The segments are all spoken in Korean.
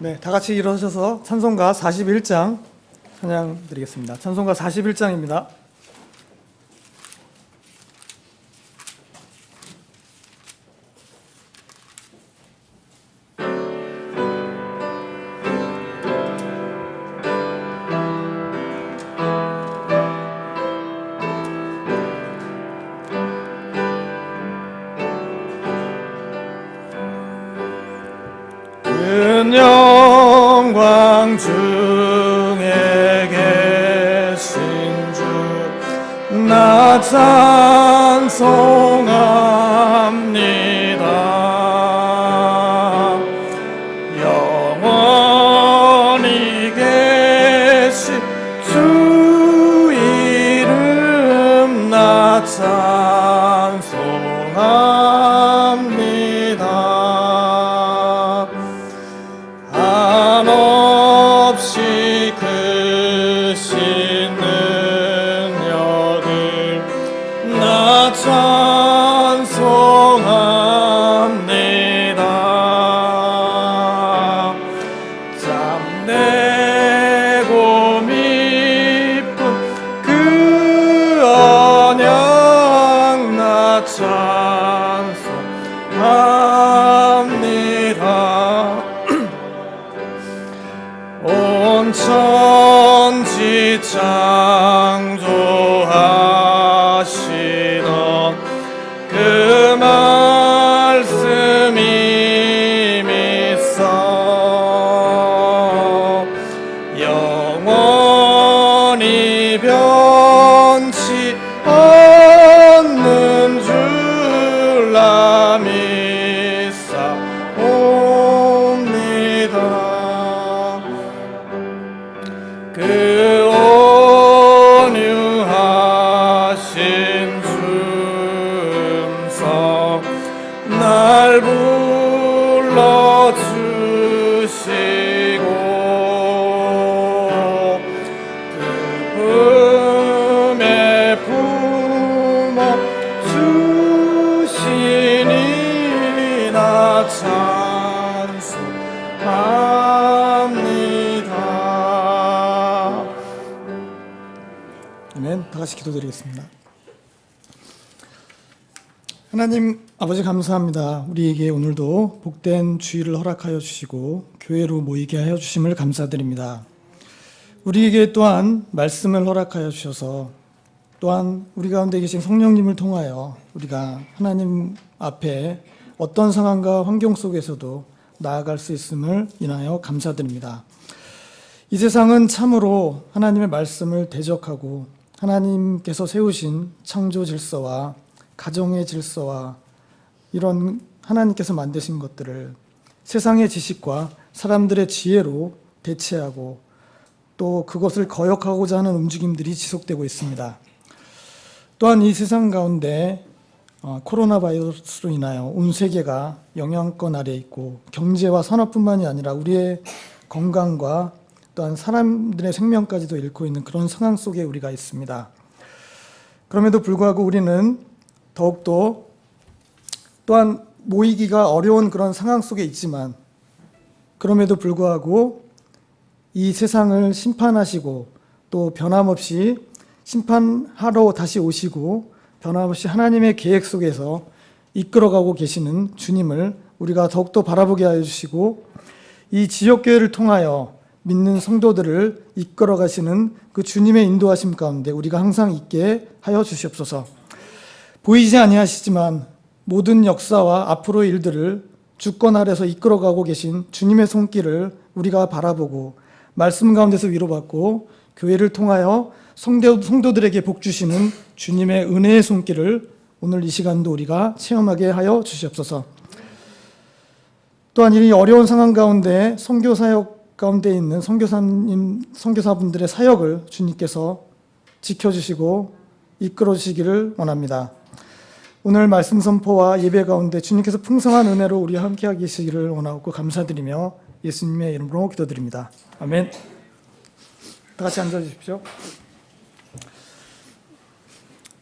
네, 다 같이 일어서셔서 찬송가 41장 찬양 드리겠습니다. 찬송가 41장입니다. 영광 중에 계신 주 나 찬송합니다. 영원히 계신 주 이름 나 찬송합니다. 한없이 크신 능력을 나 찬송합니다. 잠내고 미쁜 그 언약 나 찬송합니다. 온 천지 창조하시던 그 말씀이 믿어 영원히 변치 않는 줄 나 믿사옵니다. 그 온유하신 음성 날 불러주시고 그 품에 품어 주시니 나 찬송합니다. 아멘. 다 같이 기도드리겠습니다. 하나님 아버지 감사합니다. 우리에게 오늘도 복된 주일을 허락하여 주시고 교회로 모이게 하여 주심을 감사드립니다. 우리에게 또한 말씀을 허락하여 주셔서 또한 우리 가운데 계신 성령님을 통하여 우리가 하나님 앞에 어떤 상황과 환경 속에서도 나아갈 수 있음을 인하여 감사드립니다. 이 세상은 참으로 하나님의 말씀을 대적하고 하나님께서 세우신 창조 질서와 가정의 질서와 이런 하나님께서 만드신 것들을 세상의 지식과 사람들의 지혜로 대체하고 또 그것을 거역하고자 하는 움직임들이 지속되고 있습니다. 또한 이 세상 가운데 코로나 바이러스로 인하여 온 세계가 영향권 아래에 있고 경제와 산업뿐만이 아니라 우리의 건강과 또한 사람들의 생명까지도 잃고 있는 그런 상황 속에 우리가 있습니다. 그럼에도 불구하고 우리는 더욱더 또한 모이기가 어려운 그런 상황 속에 있지만 그럼에도 불구하고 이 세상을 심판하시고 또 변함없이 심판하러 다시 오시고 변함없이 하나님의 계획 속에서 이끌어가고 계시는 주님을 우리가 더욱더 바라보게 하여 주시고 이 지역교회를 통하여 믿는 성도들을 이끌어 가시는 그 주님의 인도하심 가운데 우리가 항상 있게 하여 주시옵소서. 보이지 아니하시지만 모든 역사와 앞으로의 일들을 주권 아래서 이끌어가고 계신 주님의 손길을 우리가 바라보고 말씀 가운데서 위로받고 교회를 통하여 성도들에게 복 주시는 주님의 은혜의 손길을 오늘 이 시간도 우리가 체험하게 하여 주시옵소서. 또한 이 어려운 상황 가운데 선교사역 가운데 있는 선교사분들의 사역을 주님께서 지켜주시고 이끌어주시기를 원합니다. 오늘 말씀 선포와 예배 가운데 주님께서 풍성한 은혜로 우리와 함께하게 계시기를 원하고 감사드리며 예수님의 이름으로 기도드립니다. 아멘. 다 같이 앉아주십시오.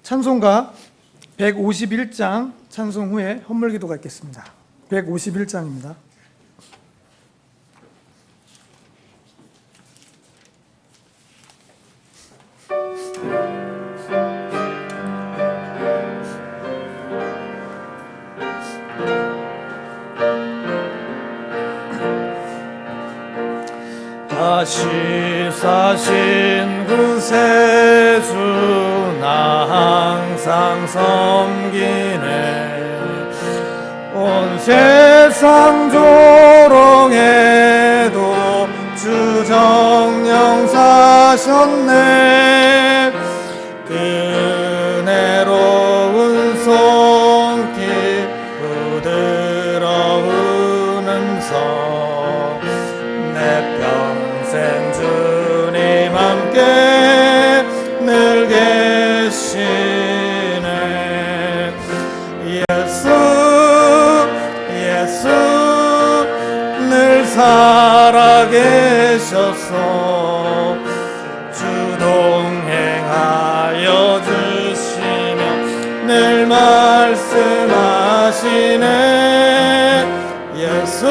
찬송가 151장 찬송 후에 헌물기도가 있겠습니다. 151장입니다. 다시 사신 그 세주 나 항상 섬기네. 온 세상 조롱해도 주 정령 사셨네. 은혜로운 손길 부드러운 음성 내 평생 주님 함께 늘 계시네. 예수 예수 늘 살아계셔서 주 동행하여 주시며 늘 말씀하시네. 예수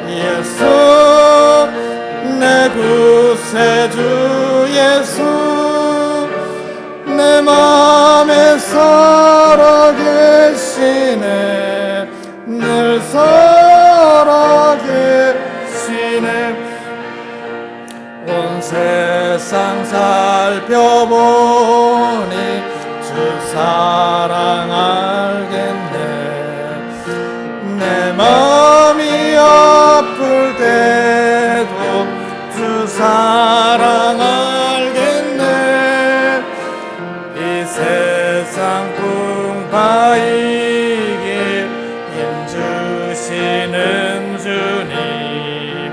예수 내 구세주 예수 내 맘에 살아계시네. 늘 살아계시네. 온 세상 살펴보니 주 사랑 알겠네. 내 마음이 아플 때도 주 사랑 알겠네. 이 세상 풍파이기 힘주시는 주님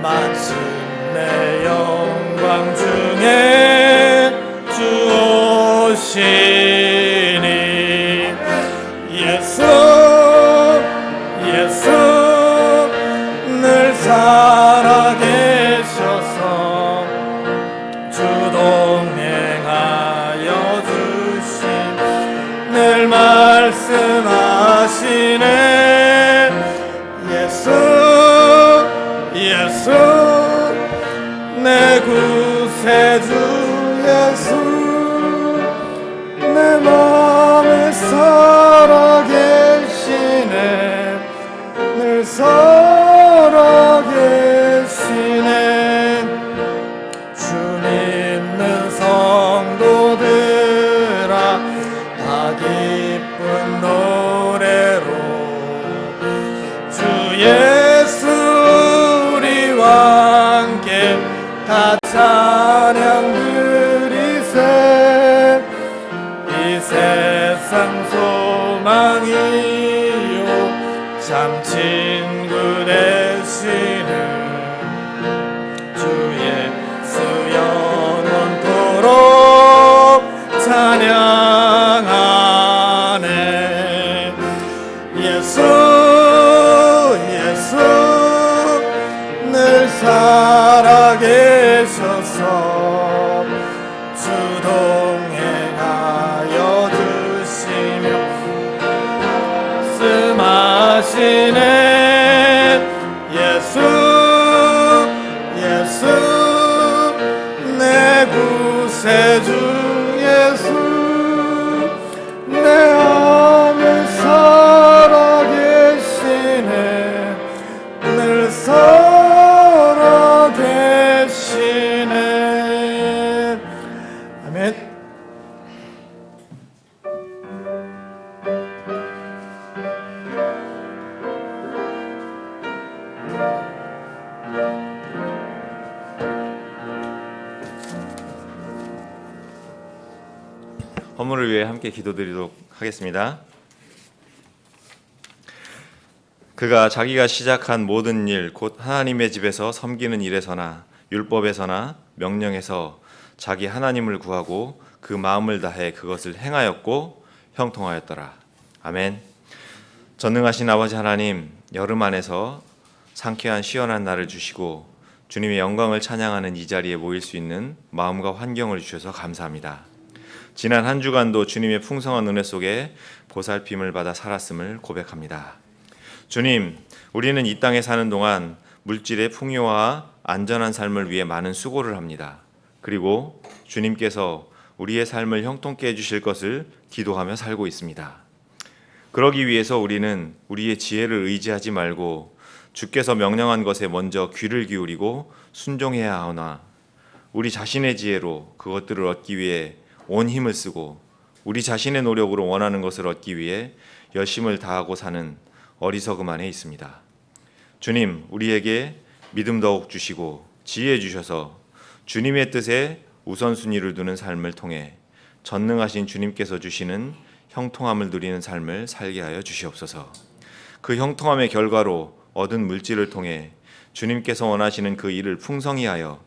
마침내 영광 중에 주 오시니. 예수 예수 늘 살아계셔서 주 동행하여 주신 늘 말씀하시네. 예수 예수 내 구세주 예수 내 맘에 살아계시네. 늘 살아계시네. 주 믿는 성도들아 다 기쁜 노래로 주 예수 우리와 함께 다 찬양 드리세. 이 세상 소망이요 참 친구 되시는 주 예수 영원토록 찬양하네. 예수 예수 늘 살아계셔서 주 동행하여 주시며 말씀하시네. 예수 예수 내 구세주 예수 내 안에 살아계시네. 늘 살아계시네. 아멘. 헌물을 위해 함께 기도드리도록 하겠습니다. 그가 자기가 시작한 모든 일 곧 하나님의 집에서 섬기는 일에서나 율법에서나 명령에서 자기 하나님을 구하고 그 마음을 다해 그것을 행하였고 형통하였더라. 아멘. 전능하신 아버지 하나님, 여름 안에서 상쾌한 시원한 날을 주시고 주님의 영광을 찬양하는 이 자리에 모일 수 있는 마음과 환경을 주셔서 감사합니다. 지난 한 주간도 주님의 풍성한 은혜 속에 보살핌을 받아 살았음을 고백합니다. 주님, 우리는 이 땅에 사는 동안 물질의 풍요와 안전한 삶을 위해 많은 수고를 합니다. 그리고 주님께서 우리의 삶을 형통케 해주실 것을 기도하며 살고 있습니다. 그러기 위해서 우리는 우리의 지혜를 의지하지 말고 주께서 명령한 것에 먼저 귀를 기울이고 순종해야 하오나 우리 자신의 지혜로 그것들을 얻기 위해 온 힘을 쓰고 우리 자신의 노력으로 원하는 것을 얻기 위해 열심을 다하고 사는 어리석음 안에 있습니다. 주님, 우리에게 믿음 더욱 주시고 지혜 주셔서 주님의 뜻에 우선순위를 두는 삶을 통해 전능하신 주님께서 주시는 형통함을 누리는 삶을 살게 하여 주시옵소서. 그 형통함의 결과로 얻은 물질을 통해 주님께서 원하시는 그 일을 풍성히 하여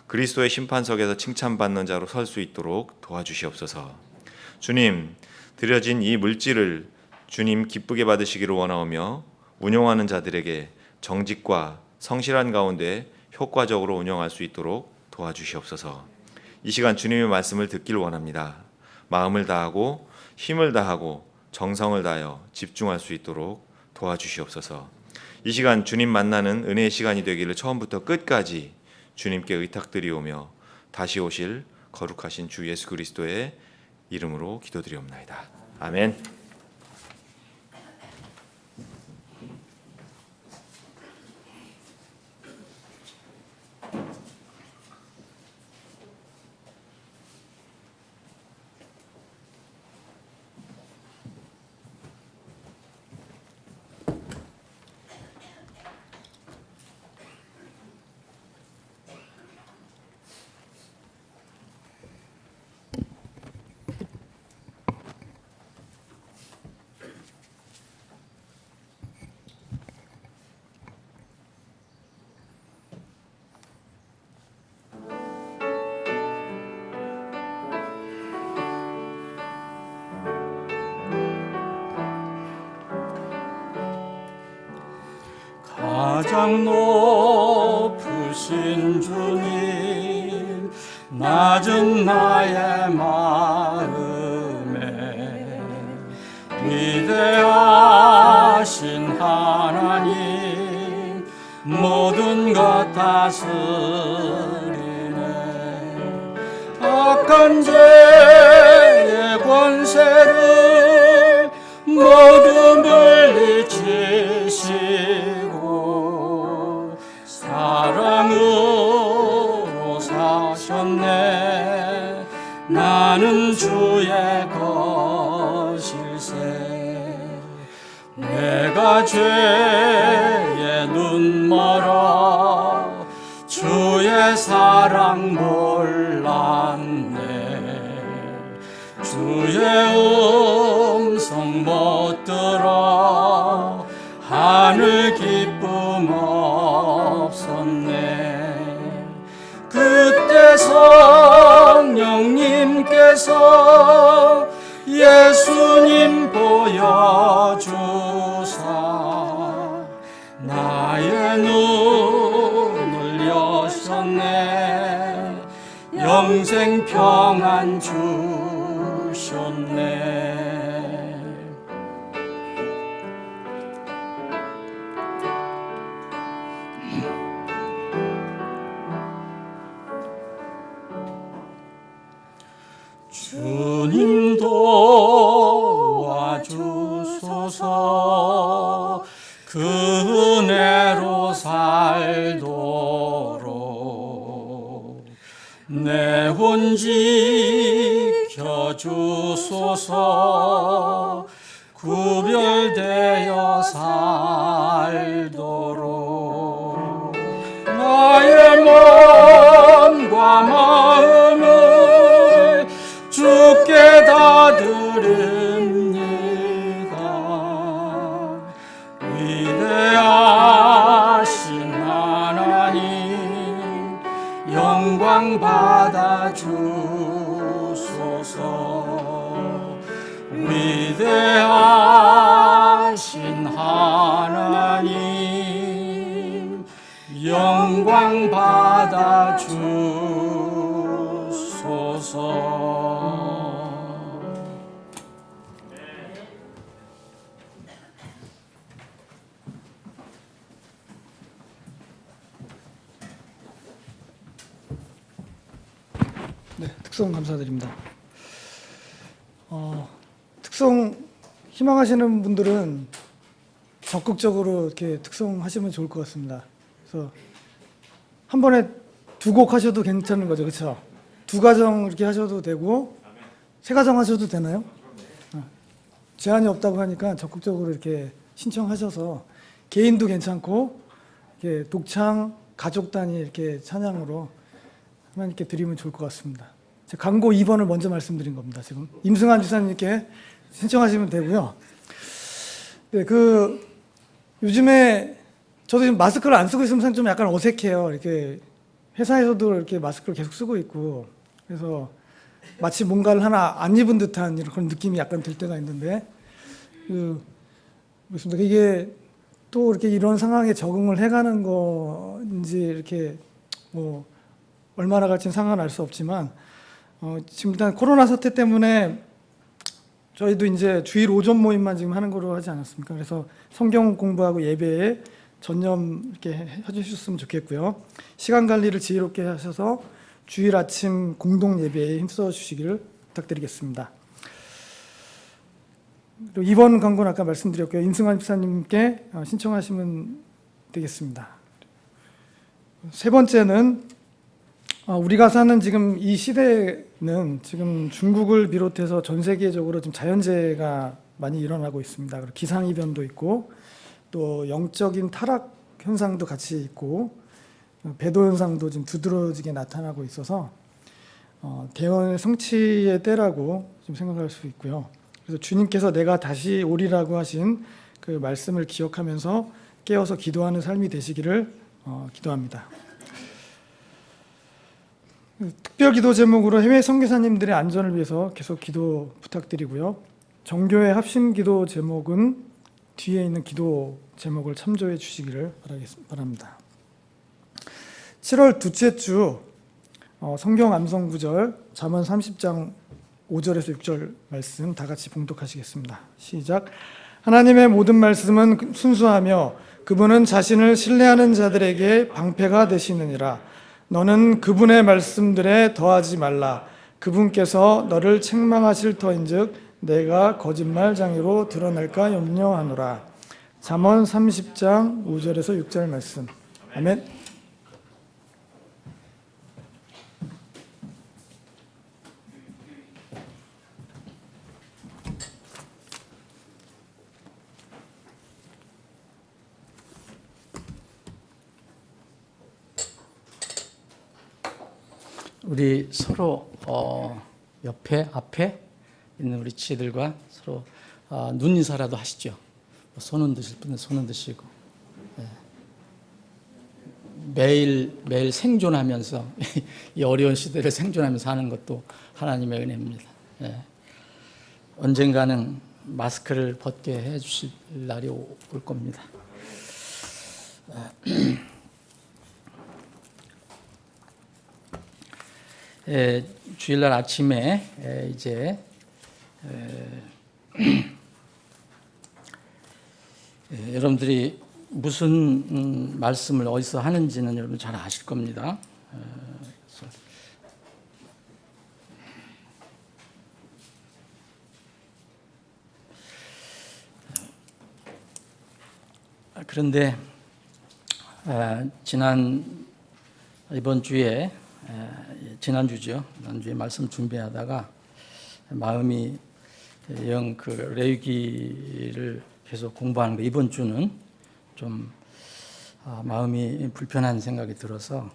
그리스도의 심판석에서 칭찬받는 자로 설 수 있도록 도와주시옵소서. 주님, 드려진 이 물질을 주님 기쁘게 받으시기를 원하오며 운용하는 자들에게 정직과 성실한 가운데 효과적으로 운영할 수 있도록 도와주시옵소서. 이 시간 주님의 말씀을 듣기를 원합니다. 마음을 다하고 힘을 다하고 정성을 다하여 집중할 수 있도록 도와주시옵소서. 이 시간 주님 만나는 은혜의 시간이 되기를 처음부터 끝까지 주님께 의탁드리오며 다시 오실 거룩하신 주 예수 그리스도의 이름으로 기도드리옵나이다. 아멘. 가장 높으신 주님, 낮은 나의 마음에 위대하신 하나님, 모든 것 다스리네. 악한 죄의 권세를 모두 물리치시고 사랑으로 사셨네. 나는 주의 것일세. 내가 죄에 눈 멀어 주의 사랑 몰랐네. 주의 음성 못 들어 하늘 기쁨 없었네. 그때 성령님께서 예수님 보여주사 나의 눈을 여셨네. 영생 평안 주셨네. 주님 도와주소서. 그 은혜로 살도록 내 혼 지켜주소서. 구별되어 살도록 나의 몸과 마음을 주께 다 드립니다. 위대하신 하나님, 영광 받아 주소서. 위대하신 하나님, 영광 받아 주소서. 네, 특송 감사드립니다. 특송 희망하시는 분들은 적극적으로 이렇게 특송하시면 좋을 것 같습니다. 그래서 한 번에 두 곡 하셔도 괜찮은 거죠, 그렇죠? 두 가정 이렇게 하셔도 되고 세 가정 하셔도 되나요? 제한이 없다고 하니까 적극적으로 이렇게 신청하셔서 개인도 괜찮고 이렇게 독창 가족 단위 이렇게 찬양으로 하나님께 드리면 좋을 것 같습니다. 제가 광고 2번을 먼저 말씀드린 겁니다. 지금 임승환 지사님께 신청하시면 되고요. 네, 요즘에 저도 지금 마스크를 안 쓰고 있으면 좀 약간 어색해요. 이렇게 회사에서도 이렇게 마스크를 계속 쓰고 있고 그래서 마치 뭔가를 하나 안 입은 듯한 이런 그런 느낌이 약간 들 때가 있는데 그렇습니다. 이게 또 이렇게 이런 상황에 적응을 해가는 건지 이렇게 뭐 얼마나 갈지는 상황은 알 수 없지만 지금 일단 코로나 사태 때문에 저희도 이제 주일 오전 모임만 지금 하는 거로 하지 않았습니까? 그래서 성경 공부하고 예배에 전념 이렇게 해주셨으면 좋겠고요. 시간 관리를 지혜롭게 하셔서 주일 아침 공동 예배에 힘써 주시기를 부탁드리겠습니다. 그리고 이번 광고는 아까 말씀드렸고요. 임승환 집사님께 신청하시면 되겠습니다. 세 번째는 우리가 사는 지금 이 시대는 지금 중국을 비롯해서 전 세계적으로 지금 자연재해가 많이 일어나고 있습니다. 그리고 기상이변도 있고 또 영적인 타락 현상도 같이 있고 배도 현상도 지금 두드러지게 나타나고 있어서 대언의 성취의 때라고 좀 생각할 수 있고요. 그래서 주님께서 내가 다시 오리라고 하신 그 말씀을 기억하면서 깨어서 기도하는 삶이 되시기를 기도합니다. 특별 기도 제목으로 해외 선교사님들의 안전을 위해서 계속 기도 부탁드리고요. 정교회 합심 기도 제목은 뒤에 있는 기도 제목을 참조해 주시기를 바랍니다. 7월 둘째 주 성경 암송 구절 잠언 30장 5절에서 6절 말씀 다 같이 봉독하시겠습니다. 시작. 하나님의 모든 말씀은 순수하며 그분은 자신을 신뢰하는 자들에게 방패가 되시느니라. 너는 그분의 말씀들에 더하지 말라. 그분께서 너를 책망하실 터인즉 내가 거짓말장애로 드러날까 염려하노라. 잠언 30장 5절에서 6절 말씀. 아멘. 우리 서로 옆에 앞에 있는 우리 지혜들과 서로 눈 인사라도 하시죠. 손은 드실 분은 손은 드시고 매일 생존하면서 이 어려운 시대를 생존하면서 하는 것도 하나님의 은혜입니다. 언젠가는 마스크를 벗게 해주실 날이 올 겁니다. 주일날 아침에 이제 여러분들이 무슨 말씀을 어디서 하는지는 여러분 잘 아실 겁니다. 그런데 이번 주에 지난주에 말씀 준비하다가 마음이 영 레위기를 계속 공부하는 거 이번 주는 좀 마음이 불편한 생각이 들어서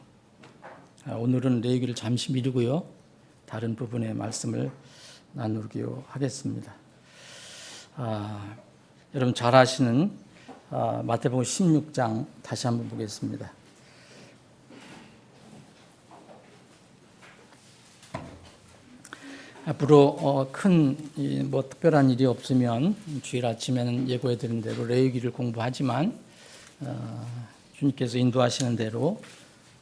오늘은 레위기를 잠시 미루고요. 다른 부분의 말씀을 나누기로 하겠습니다. 여러분 잘 아시는 마태복음 16장 다시 한번 보겠습니다. 앞으로 큰 특별한 일이 없으면 주일 아침에는 예고해 드린 대로 레위기를 공부하지만 주님께서 인도하시는 대로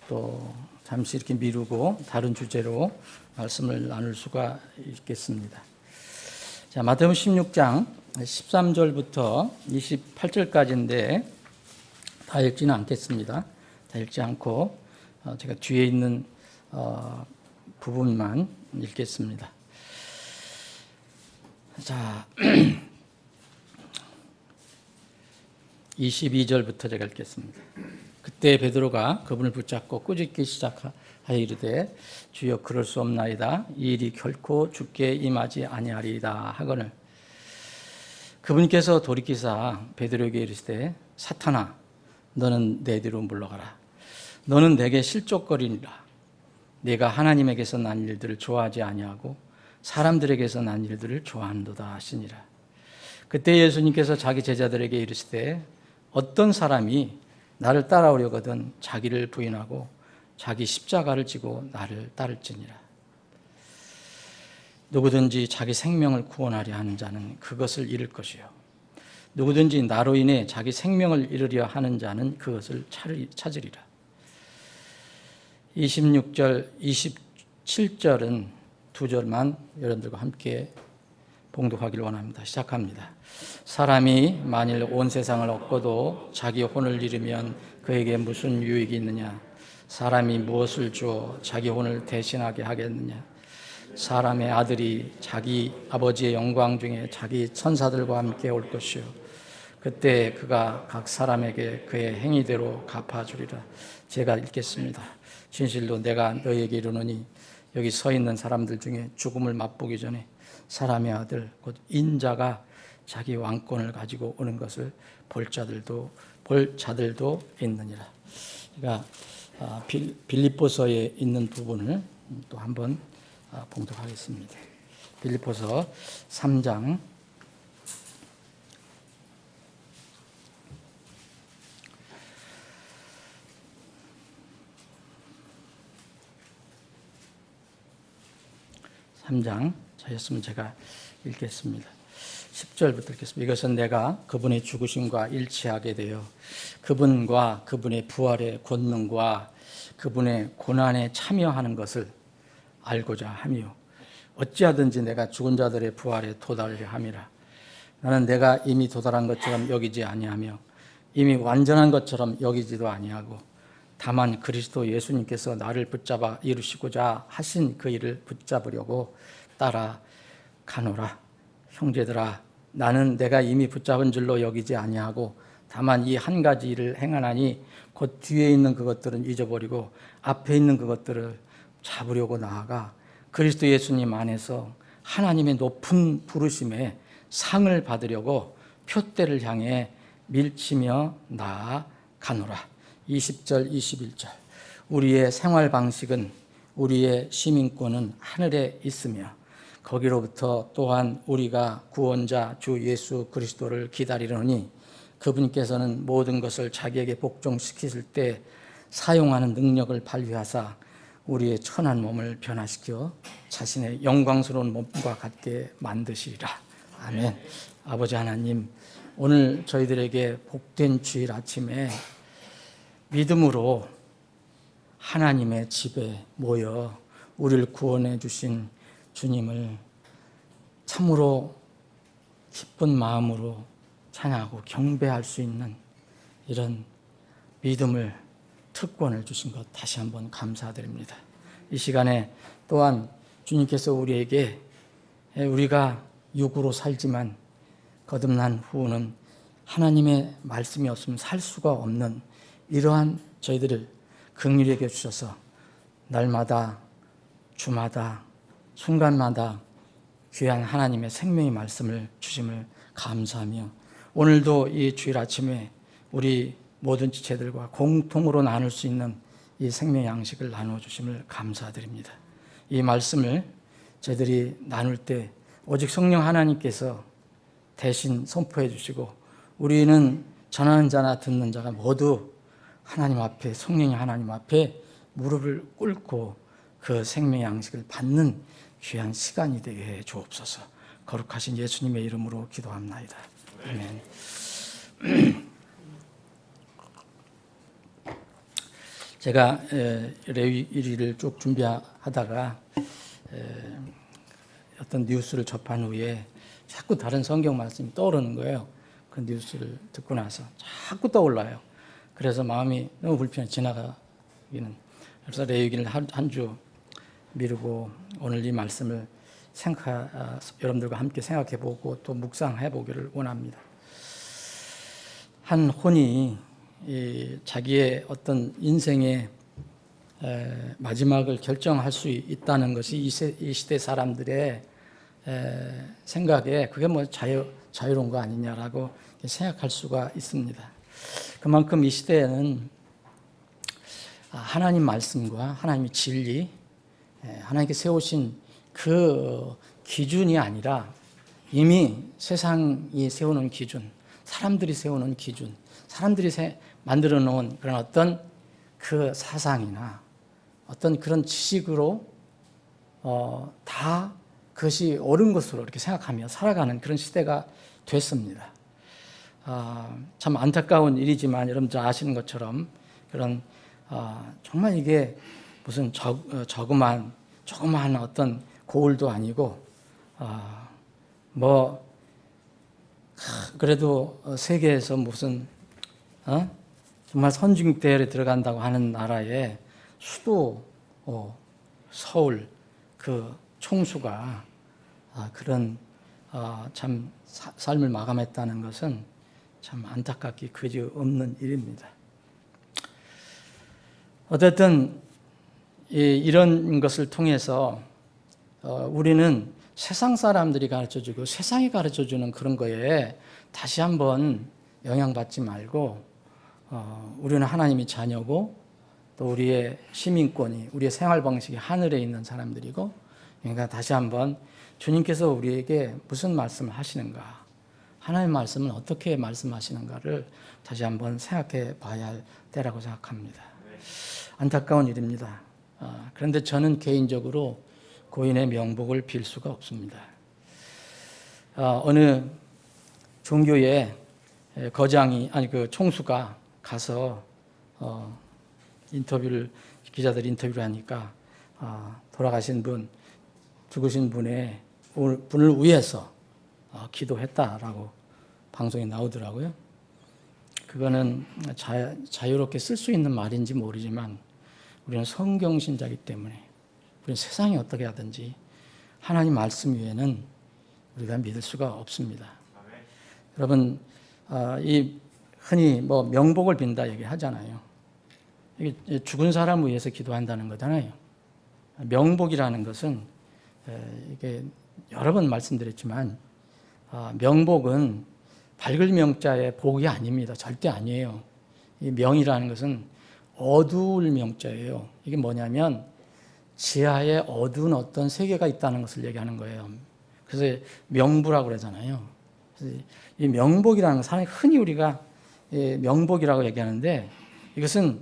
또 잠시 이렇게 미루고 다른 주제로 말씀을 나눌 수가 있겠습니다. 자, 마태복음 16장 13절부터 28절까지인데 다 읽지는 않겠습니다. 다 읽지 않고 제가 뒤에 있는 부분만 읽겠습니다. 자, 22절부터 제가 읽겠습니다. 그때 베드로가 그분을 붙잡고 꾸짖기 시작하여 이르되 주여 그럴 수 없나이다. 이 일이 결코 주께 임하지 아니하리이다 하거늘 그분께서 돌이키사 베드로에게 이르시되 사탄아 너는 내 뒤로 물러가라. 너는 내게 실족거리니라. 내가 하나님에게서 난 일들을 좋아하지 아니하고 사람들에게서 난 일들을 좋아한도다 하시니라. 그때 예수님께서 자기 제자들에게 이르시되 어떤 사람이 나를 따라오려거든 자기를 부인하고 자기 십자가를 지고 나를 따를지니라. 누구든지 자기 생명을 구원하려 하는 자는 그것을 잃을 것이요 누구든지 나로 인해 자기 생명을 잃으려 하는 자는 그것을 찾으리라. 26절, 27절은 두 절만 여러분들과 함께 봉독하기를 원합니다. 시작합니다. 사람이 만일 온 세상을 얻고도 자기 혼을 잃으면 그에게 무슨 유익이 있느냐? 사람이 무엇을 주어 자기 혼을 대신하게 하겠느냐? 사람의 아들이 자기 아버지의 영광 중에 자기 천사들과 함께 올 것이요 그때 그가 각 사람에게 그의 행위대로 갚아주리라. 제가 읽겠습니다. 진실로 내가 너희에게 이르노니 여기 서 있는 사람들 중에 죽음을 맛보기 전에 사람의 아들 곧 인자가 자기 왕권을 가지고 오는 것을 볼 자들도 있느니라. 그러니까 빌립보서에 있는 부분을 또 한번 봉독하겠습니다. 빌립보서 3장 3장 자였으면 제가 읽겠습니다. 10절부터 읽겠습니다. 이것은 내가 그분의 죽으심과 일치하게 되어 그분과 그분의 부활의 권능과 그분의 고난에 참여하는 것을 알고자 함이요 어찌하든지 내가 죽은 자들의 부활에 도달하려 함이라. 나는 내가 이미 도달한 것처럼 여기지 아니하며 이미 완전한 것처럼 여기지도 아니하고 다만 그리스도 예수님께서 나를 붙잡아 이루시고자 하신 그 일을 붙잡으려고 따라가노라. 형제들아 나는 내가 이미 붙잡은 줄로 여기지 아니하고 다만 이 한 가지 일을 행하나니 곧 뒤에 있는 그것들은 잊어버리고 앞에 있는 그것들을 잡으려고 나아가 그리스도 예수님 안에서 하나님의 높은 부르심에 상을 받으려고 표대를 향해 밀치며 나아가노라. 20절 21절 우리의 생활 방식은 우리의 시민권은 하늘에 있으며 거기로부터 또한 우리가 구원자 주 예수 그리스도를 기다리려니 그분께서는 모든 것을 자기에게 복종시키실 때 사용하는 능력을 발휘하사 우리의 천한 몸을 변화시켜 자신의 영광스러운 몸과 같게 만드시리라. 아멘. 아버지 하나님, 오늘 저희들에게 복된 주일 아침에 믿음으로 하나님의 집에 모여 우리를 구원해 주신 주님을 참으로 기쁜 마음으로 찬양하고 경배할 수 있는 이런 믿음을 특권을 주신 것 다시 한번 감사드립니다. 이 시간에 또한 주님께서 우리에게 우리가 육으로 살지만 거듭난 후는 하나님의 말씀이 없으면 살 수가 없는 이러한 저희들을 긍휼히 여겨 주셔서 날마다 주마다 순간마다 귀한 하나님의 생명의 말씀을 주심을 감사하며 오늘도 이 주일 아침에 우리 모든 지체들과 공통으로 나눌 수 있는 이 생명 양식을 나누어 주심을 감사드립니다. 이 말씀을 저희들이 나눌 때 오직 성령 하나님께서 대신 선포해 주시고 우리는 전하는 자나 듣는 자가 모두 하나님 앞에 성령이 하나님 앞에 무릎을 꿇고 그 생명의 양식을 받는 귀한 시간이 되게 해 주옵소서. 거룩하신 예수님의 이름으로 기도합나이다. 아멘. 제가 레위기를 쭉 준비하다가 어떤 뉴스를 접한 후에 자꾸 다른 성경 말씀이 떠오르는 거예요. 그 뉴스를 듣고 나서 자꾸 떠올라요. 그래서 마음이 너무 불편해 지나가기는. 그래서 레위기를 한 주 미루고 오늘 이 말씀을 여러분들과 함께 생각해보고 또 묵상해보기를 원합니다. 한 혼이 자기의 어떤 인생의 마지막을 결정할 수 있다는 것이 이 시대 사람들의 생각에 그게 뭐 자유로운 거 아니냐라고 생각할 수가 있습니다. 그만큼 이 시대에는 하나님 말씀과 하나님의 진리, 하나님께 세우신 그 기준이 아니라 이미 세상이 세우는 기준, 사람들이 세우는 기준, 사람들이 만들어 놓은 그런 어떤 그 사상이나 어떤 그런 지식으로 다 그것이 옳은 것으로 이렇게 생각하며 살아가는 그런 시대가 됐습니다. 참 안타까운 일이지만 여러분들 아시는 것처럼 그런 정말 이게 무슨 조그만 어떤 고울도 아니고 뭐 그래도 세계에서 무슨 정말 선진국대에 들어간다고 하는 나라의 수도 서울 그 총수가 그런 참 삶을 마감했다는 것은 참 안타깝기 그지없는 일입니다. 어쨌든 이런 것을 통해서 우리는 세상 사람들이 가르쳐주고 세상이 가르쳐주는 그런 거에 다시 한번 영향받지 말고 우리는 하나님의 자녀고 또 우리의 시민권이 우리의 생활 방식이 하늘에 있는 사람들이고 그러니까 다시 한번 주님께서 우리에게 무슨 말씀을 하시는가 하나님의 말씀은 어떻게 말씀하시는가를 다시 한번 생각해 봐야 할 때라고 생각합니다. 안타까운 일입니다. 그런데 저는 개인적으로 고인의 명복을 빌 수가 없습니다. 어느 종교의 거장이 그 총수가 가서 기자들이 인터뷰를 하니까 돌아가신 분, 죽으신 분을 위해서 기도했다라고 방송에 나오더라고요. 그거는 자유롭게 쓸 수 있는 말인지 모르지만 우리는 성경 신자이기 때문에 우리는 세상이 어떻게 하든지 하나님 말씀 위에는 우리가 믿을 수가 없습니다. 여러분, 이 흔히 뭐 명복을 빈다 얘기하잖아요. 이게 죽은 사람을 위해서 기도한다는 거잖아요. 명복이라는 것은 이게 여러 번 말씀드렸지만 명복은 밝을 명자의 복이 아닙니다. 절대 아니에요. 이 명이라는 것은 어두울 명자예요. 이게 뭐냐면 지하에 어두운 어떤 세계가 있다는 것을 얘기하는 거예요. 그래서 명부라고 그러잖아요. 그래서 이 명복이라는 것은 흔히 우리가 명복이라고 얘기하는데 이것은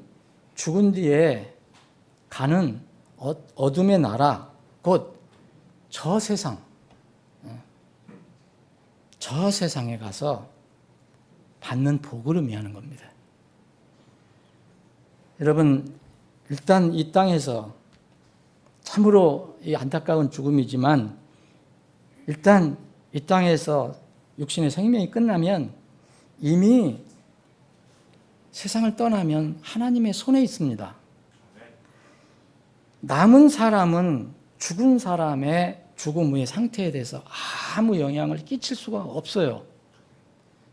죽은 뒤에 가는 어둠의 나라, 곧 저 세상, 저 세상에 가서 받는 복을 의미하는 겁니다. 여러분, 일단 이 땅에서 참으로 이 안타까운 죽음이지만 일단 이 땅에서 육신의 생명이 끝나면 이미 세상을 떠나면 하나님의 손에 있습니다. 남은 사람은 죽은 사람의 죽음 후의 상태에 대해서 아무 영향을 끼칠 수가 없어요.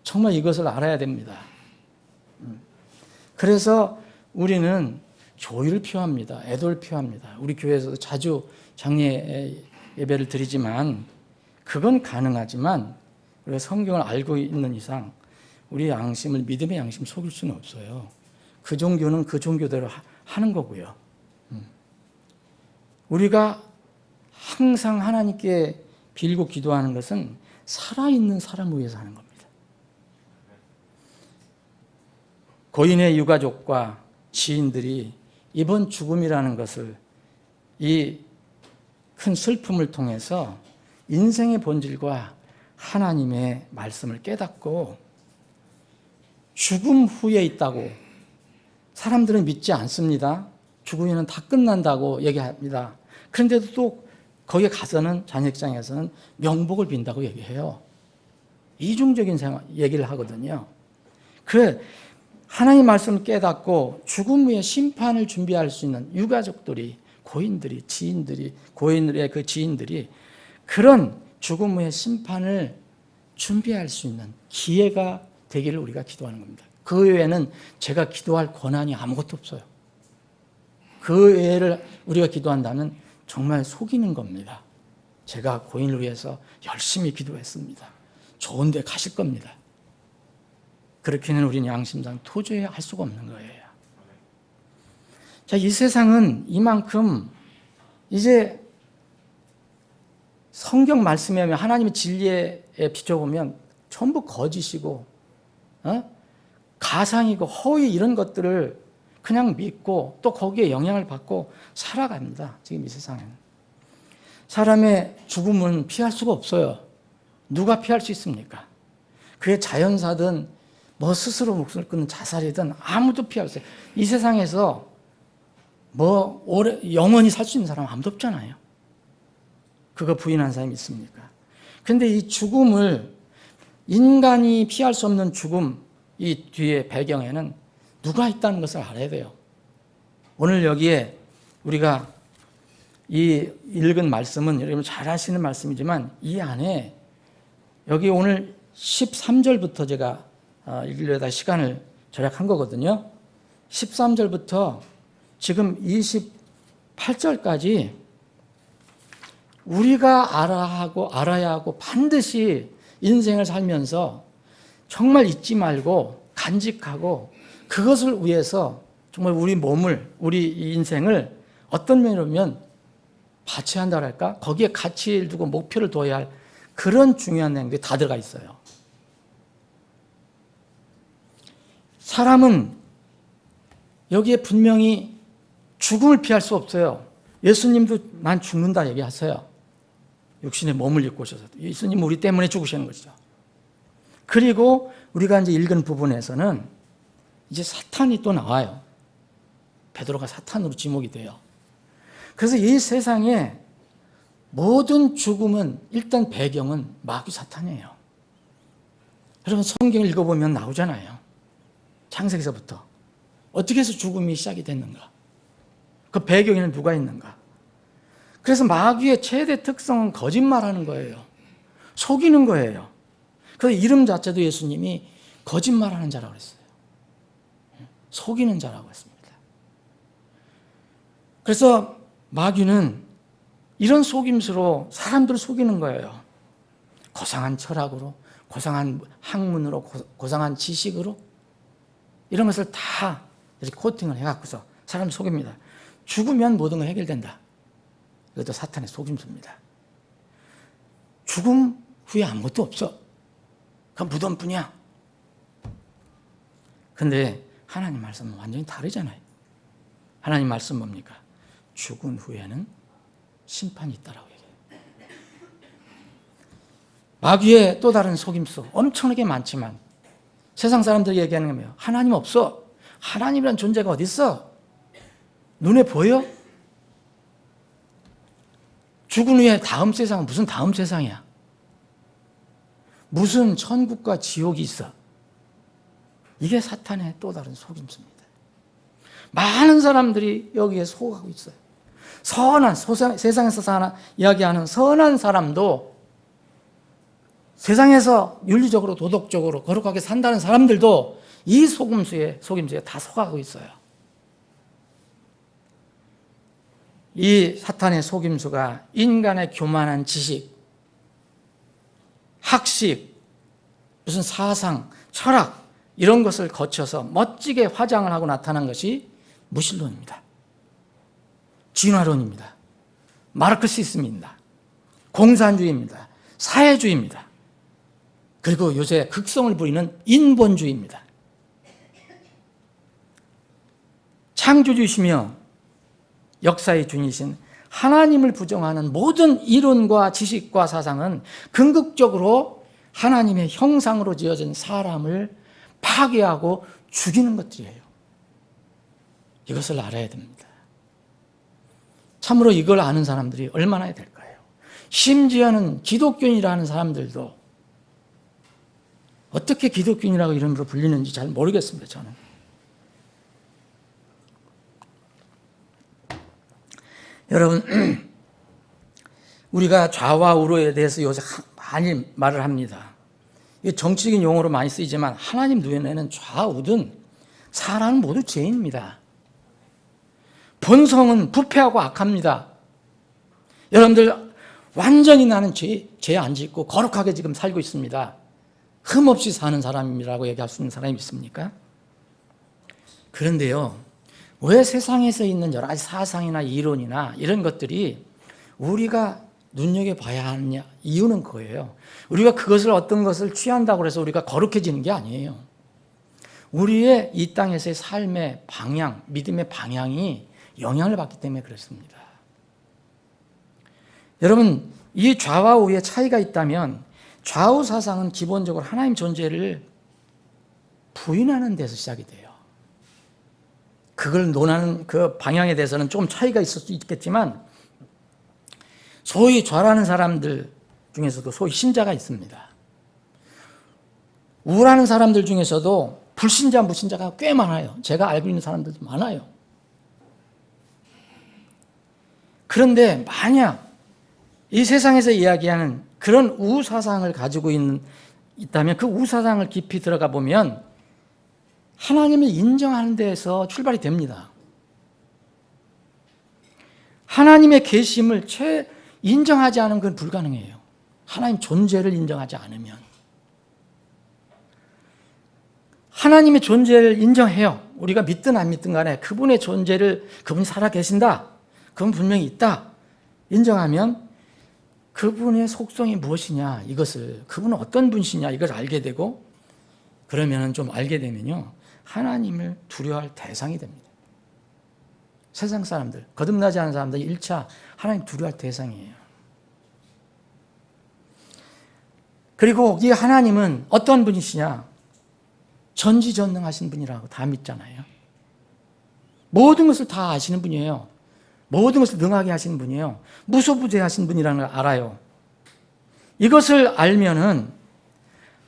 정말 이것을 알아야 됩니다. 그래서 우리는 조의를 표합니다. 애도를 표합니다. 우리 교회에서도 자주 장례 예배를 드리지만 그건 가능하지만 우리가 성경을 알고 있는 이상 우리의 양심을 믿음의 양심 속일 수는 없어요. 그 종교는 그 종교대로 하는 거고요. 우리가 항상 하나님께 빌고 기도하는 것은 살아있는 사람을 위해서 하는 겁니다. 고인의 유가족과 지인들이 이번 죽음이라는 것을 이 큰 슬픔을 통해서 인생의 본질과 하나님의 말씀을 깨닫고 죽음 후에 있다고 사람들은 믿지 않습니다. 죽으면 다 끝난다고 얘기합니다. 그런데도 또 거기에 가서는 잔액장에서는 명복을 빈다고 얘기해요. 이중적인 얘기를 하거든요. 그래 하나님 말씀을 깨닫고 죽음 후에 심판을 준비할 수 있는 유가족들이 고인들이 지인들이 고인들의 그 지인들이 그런 죽음 후의 심판을 준비할 수 있는 기회가 되기를 우리가 기도하는 겁니다. 그 외에는 제가 기도할 권한이 아무것도 없어요. 그 외를 우리가 기도한다면 정말 속이는 겁니다. 제가 고인을 위해서 열심히 기도했습니다. 좋은 데 가실 겁니다. 그렇게는 우리는 양심상 도저히 할 수가 없는 거예요. 자, 이 세상은 이만큼 이제 성경 말씀에 하면 하나님의 진리에 비춰보면 전부 거짓이고 가상이고 허위 이런 것들을 그냥 믿고 또 거기에 영향을 받고 살아갑니다. 지금 이 세상에는. 사람의 죽음은 피할 수가 없어요. 누가 피할 수 있습니까? 그게 자연사든 뭐 스스로 목숨을 끊는 자살이든 아무도 피할 수 없어요. 이 세상에서 뭐 영원히 살 수 있는 사람은 아무도 없잖아요. 그거 부인한 사람이 있습니까? 그런데 이 죽음을 인간이 피할 수 없는 죽음 이 뒤에 배경에는 누가 있다는 것을 알아야 돼요. 오늘 여기에 우리가 이 읽은 말씀은 여러분 잘 아시는 말씀이지만 이 안에 여기 오늘 13절부터 제가 읽으려다 시간을 절약한 거거든요. 13절부터 지금 28절까지 우리가 알아야 하고 반드시 인생을 살면서 정말 잊지 말고 간직하고 그것을 위해서 정말 우리 몸을, 우리 인생을 어떤 면으로 보면 바쳐야 한다랄까? 거기에 가치를 두고 목표를 둬야 할 그런 중요한 내용들이 다 들어가 있어요. 사람은 여기에 분명히 죽음을 피할 수 없어요. 예수님도 난 죽는다 얘기하세요. 육신의 몸을 입고 오셔서. 예수님은 우리 때문에 죽으시는 것이죠. 그리고 우리가 이제 읽은 부분에서는 이제 사탄이 또 나와요. 베드로가 사탄으로 지목이 돼요. 그래서 이 세상에 모든 죽음은 일단 배경은 마귀 사탄이에요. 여러분 성경 읽어보면 나오잖아요. 창세기서부터. 어떻게 해서 죽음이 시작이 됐는가? 그 배경에는 누가 있는가? 그래서 마귀의 최대 특성은 거짓말하는 거예요. 속이는 거예요. 그 이름 자체도 예수님이 거짓말하는 자라고 했어요. 속이는 자라고 했습니다. 그래서 마귀는 이런 속임수로 사람들을 속이는 거예요. 고상한 철학으로, 고상한 학문으로, 고상한 지식으로 이런 것을 다 이렇게 코팅을 해갖고서 사람을 속입니다. 죽으면 모든 건 해결된다. 이것도 사탄의 속임수입니다. 죽음 후에 아무것도 없어. 그건 무덤뿐이야. 근데 하나님 말씀은 완전히 다르잖아요. 하나님 말씀 뭡니까? 죽은 후에는 심판이 있다라고 얘기해요. 마귀의 또 다른 속임수 엄청나게 많지만 세상 사람들이 얘기하는 게 뭐예요? 하나님 없어. 하나님이란 존재가 어디 있어? 눈에 보여? 죽은 후에 다음 세상은 무슨 다음 세상이야? 무슨 천국과 지옥이 있어? 이게 사탄의 또 다른 속임수입니다. 많은 사람들이 여기에 속하고 있어요. 세상에서 이야기하는 선한 사람도 세상에서 윤리적으로 도덕적으로 거룩하게 산다는 사람들도 이 속임수에 다 속하고 있어요. 이 사탄의 속임수가 인간의 교만한 지식, 학식, 무슨 사상, 철학 이런 것을 거쳐서 멋지게 화장을 하고 나타난 것이 무신론입니다. 진화론입니다. 마르크시즘입니다. 공산주의입니다. 사회주의입니다. 그리고 요새 극성을 부리는 인본주의입니다. 창조주이시며 역사의 주인이신 하나님을 부정하는 모든 이론과 지식과 사상은 궁극적으로 하나님의 형상으로 지어진 사람을 파괴하고 죽이는 것들이에요. 이것을 알아야 됩니다. 참으로 이걸 아는 사람들이 얼마나 될까요? 심지어는 기독교인이라는 사람들도 어떻게 기독교인이라고 이름으로 불리는지 잘 모르겠습니다. 저는. 여러분, 우리가 좌와 우로에 대해서 요새 많이 말을 합니다. 이게 정치적인 용어로 많이 쓰이지만 하나님 눈에는 좌우든 사람은 모두 죄인입니다. 본성은 부패하고 악합니다. 여러분들 완전히 나는 죄 안 짓고 거룩하게 지금 살고 있습니다. 흠없이 사는 사람이라고 얘기할 수 있는 사람이 있습니까? 그런데요, 왜 세상에서 있는 여러 가지 사상이나 이론이나 이런 것들이 우리가 눈여겨봐야 하느냐? 이유는 그거예요. 우리가 그것을 어떤 것을 취한다고 해서 우리가 거룩해지는 게 아니에요. 우리의 이 땅에서의 삶의 방향, 믿음의 방향이 영향을 받기 때문에 그렇습니다. 여러분, 이 좌와 우의 차이가 있다면 좌우 사상은 기본적으로 하나님 존재를 부인하는 데서 시작이 돼요. 그걸 논하는 그 방향에 대해서는 조금 차이가 있을 수 있겠지만 소위 좌라는 사람들 중에서도 소위 신자가 있습니다. 우라는 사람들 중에서도 불신자, 무신자가 꽤 많아요. 제가 알고 있는 사람들도 많아요. 그런데 만약 이 세상에서 이야기하는 그런 우사상을 가지고 있다면 그 우사상을 깊이 들어가 보면 하나님을 인정하는 데에서 출발이 됩니다. 하나님의 계심을 인정하지 않으면 그건 불가능해요. 하나님 존재를 인정하지 않으면. 하나님의 존재를 인정해요. 우리가 믿든 안 믿든 간에 그분의 존재를, 그분이 살아계신다, 그분 분명히 있다 인정하면 그분의 속성이 무엇이냐, 이것을, 그분은 어떤 분이시냐 이걸 알게 되고, 그러면 좀 알게 되면요, 하나님을 두려워할 대상이 됩니다. 세상 사람들, 거듭나지 않은 사람들이 1차 하나님 두려워할 대상이에요. 그리고 이 하나님은 어떤 분이시냐? 전지전능하신 분이라고 다 믿잖아요. 모든 것을 다 아시는 분이에요. 모든 것을 능하게 하시는 분이에요. 무소부재하신 분이라는 걸 알아요. 이것을 알면은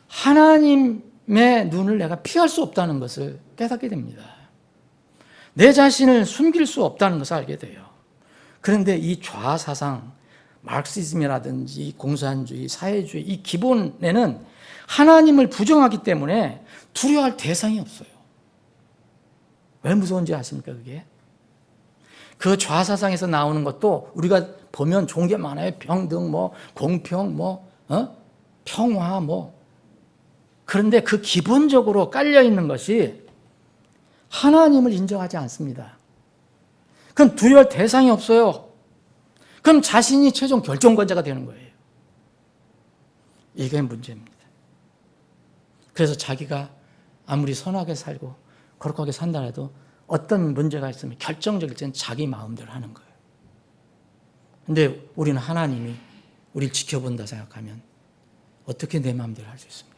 하나님의 눈을 내가 피할 수 없다는 것을 깨닫게 됩니다. 내 자신을 숨길 수 없다는 것을 알게 돼요. 그런데 이 좌사상, 마르크시즘이라든지 공산주의, 사회주의, 이 기본에는 하나님을 부정하기 때문에 두려워할 대상이 없어요. 왜 무서운지 아십니까, 그게? 그 좌사상에서 나오는 것도 우리가 보면 좋은 게 많아요. 평등, 공평, 평화, 그런데 그 기본적으로 깔려 있는 것이 하나님을 인정하지 않습니다. 그럼 두려워할 대상이 없어요. 그럼 자신이 최종 결정권자가 되는 거예요. 이게 문제입니다. 그래서 자기가 아무리 선하게 살고 거룩하게 산다 해도 어떤 문제가 있으면 결정적일 때는 자기 마음대로 하는 거예요. 근데 우리는 하나님이 우리를 지켜본다 생각하면 어떻게 내 마음대로 할 수 있습니까?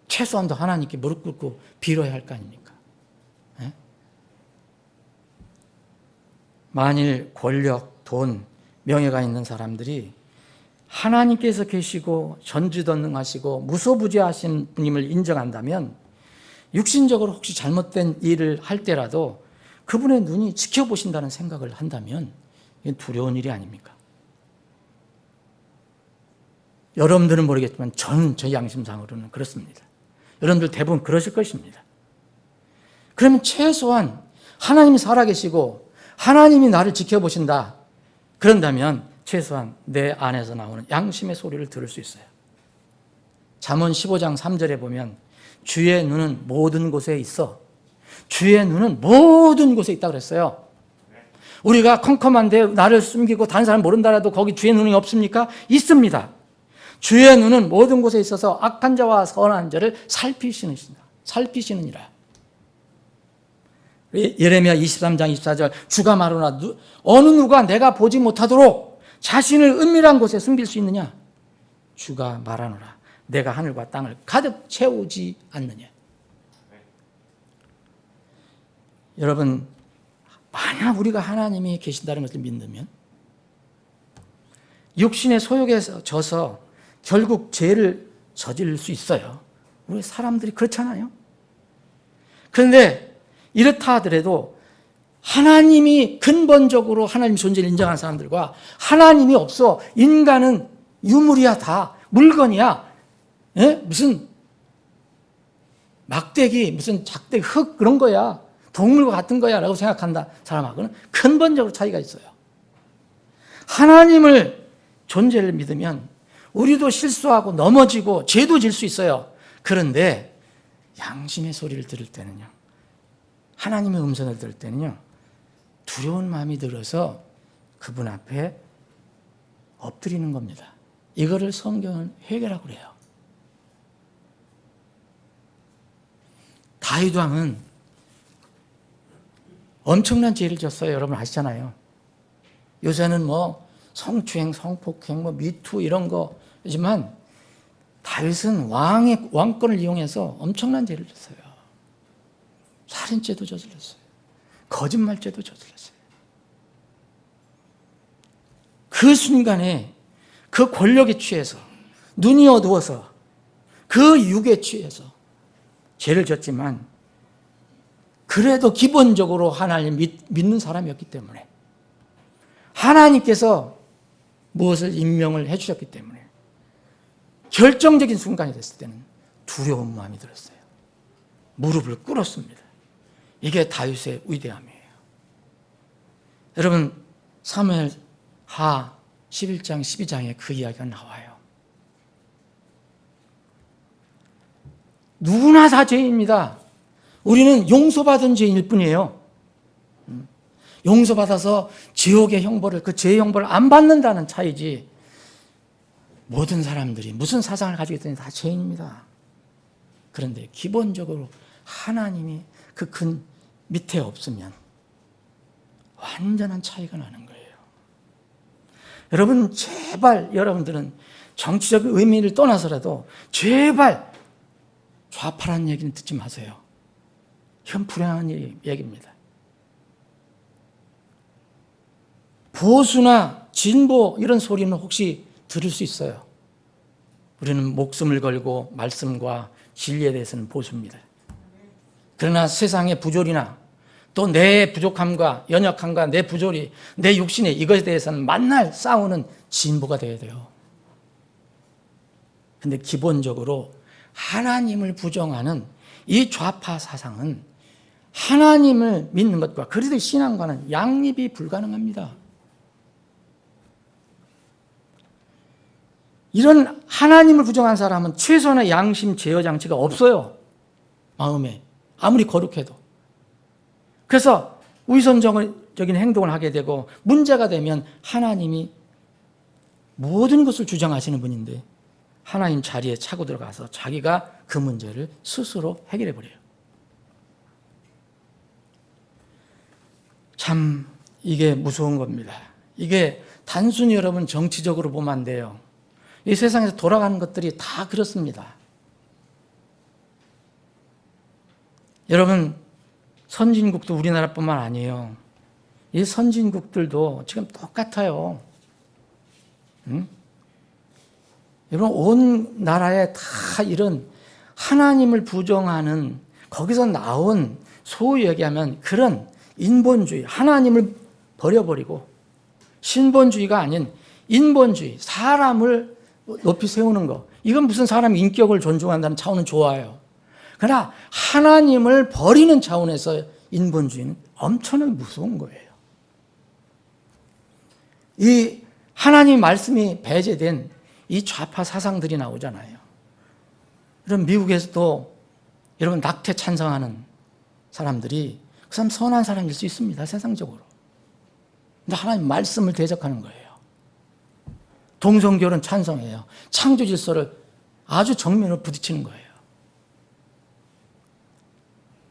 최소한도 하나님께 무릎 꿇고 빌어야 할 거 아닙니까? 네? 만일 권력, 돈, 명예가 있는 사람들이 하나님께서 계시고 전지전능하시고 무소부재하신 분임을 인정한다면 육신적으로 혹시 잘못된 일을 할 때라도 그분의 눈이 지켜보신다는 생각을 한다면 이게 두려운 일이 아닙니까? 여러분들은 모르겠지만 저는 제 양심상으로는 그렇습니다. 여러분들 대부분 그러실 것입니다. 그러면 최소한 하나님이 살아계시고 하나님이 나를 지켜보신다. 그런다면 최소한 내 안에서 나오는 양심의 소리를 들을 수 있어요. 잠언 15장 3절에 보면 주의 눈은 모든 곳에 있어. 주의 눈은 모든 곳에 있다고 그랬어요. 우리가 컴컴한데 나를 숨기고 다른 사람 모른다 해도 거기 주의 눈이 없습니까? 있습니다. 주의 눈은 모든 곳에 있어서 악한 자와 선한 자를 살피시느니라. 예레미야 23장 24절 주가 말하노라 어느 누가 내가 보지 못하도록 자신을 은밀한 곳에 숨길 수 있느냐? 주가 말하노라 내가 하늘과 땅을 가득 채우지 않느냐. 여러분, 만약 우리가 하나님이 계신다는 것을 믿으면 육신의 소욕에 져서 결국 죄를 저지를 수 있어요. 우리 사람들이 그렇잖아요. 그런데 이렇다 하더라도 하나님이 근본적으로 하나님 존재를 인정하는 사람들과 하나님이 없어 인간은 유물이야, 다 물건이야, 예? 무슨 막대기, 무슨 작대기, 흙 그런 거야. 동물과 같은 거야 라고 생각한다 사람하고는 근본적으로 차이가 있어요. 하나님을 존재를 믿으면 우리도 실수하고 넘어지고 죄도 질 수 있어요. 그런데 양심의 소리를 들을 때는요, 하나님의 음성을 들을 때는요, 두려운 마음이 들어서 그분 앞에 엎드리는 겁니다. 이거를 성경은 회개라고 그래요. 다윗 왕은 엄청난 죄를 졌어요. 여러분 아시잖아요. 요새는 뭐 성추행, 성폭행, 뭐 미투 이런 거지만 다윗은 왕권을 이용해서 엄청난 죄를 졌어요. 살인죄도 저질렀어요. 거짓말죄도 저질렀어요. 그 순간에 그 권력에 취해서, 눈이 어두워서, 그 육에 취해서 죄를 졌지만 그래도 기본적으로 하나님 믿는 사람이었기 때문에, 하나님께서 무엇을 임명을 해주셨기 때문에 결정적인 순간이 됐을 때는 두려운 마음이 들었어요. 무릎을 꿇었습니다. 이게 다윗의 위대함이에요. 여러분, 사무엘 하 11장 12장에 그 이야기가 나와요. 누구나 다 죄인입니다. 우리는 용서받은 죄인일 뿐이에요. 용서받아서 지옥의 형벌을, 그 죄의 형벌을 안 받는다는 차이지, 모든 사람들이 무슨 사상을 가지고 있든지 다 죄인입니다. 그런데 기본적으로 하나님이 그 근 밑에 없으면 완전한 차이가 나는 거예요. 여러분, 제발 여러분들은 정치적 의미를 떠나서라도 제발 좌파라는 얘기는 듣지 마세요. 이건 불행한 얘기입니다. 보수나 진보 이런 소리는 혹시 들을 수 있어요. 우리는 목숨을 걸고 말씀과 진리에 대해서는 보수입니다. 그러나 세상의 부조리나 또 내 부족함과 연약함과 내 부조리, 내 육신의 이것에 대해서는 만날 싸우는 진보가 되어야 돼요. 근데 기본적으로 하나님을 부정하는 이 좌파 사상은 하나님을 믿는 것과 그리스도의 신앙과는 양립이 불가능합니다. 이런 하나님을 부정한 사람은 최소한의 양심 제어 장치가 없어요. 마음에. 아무리 거룩해도. 그래서 위선적인 행동을 하게 되고 문제가 되면 하나님이 모든 것을 주장하시는 분인데 하나님 자리에 차고 들어가서 자기가 그 문제를 스스로 해결해 버려요. 참 이게 무서운 겁니다. 이게 단순히 여러분 정치적으로 보면 안 돼요. 이 세상에서 돌아가는 것들이 다 그렇습니다. 여러분, 선진국도 우리나라뿐만 아니에요. 이 선진국들도 지금 똑같아요. 여러분, 온 나라에 다 이런 하나님을 부정하는, 거기서 나온 소위 얘기하면 그런 인본주의, 하나님을 버려버리고 신본주의가 아닌 인본주의, 사람을 높이 세우는 거, 이건 무슨 사람 인격을 존중한다는 차원은 좋아요. 그러나 하나님을 버리는 차원에서 인본주의는 엄청나게 무서운 거예요. 이 하나님 말씀이 배제된 이 좌파 사상들이 나오잖아요. 그럼 미국에서도 여러분 낙태 찬성하는 사람들이 그 사람 선한 사람일 수 있습니다. 세상적으로. 근데 하나님 말씀을 대적하는 거예요. 동성결혼 찬성해요. 창조 질서를 아주 정면으로 부딪히는 거예요.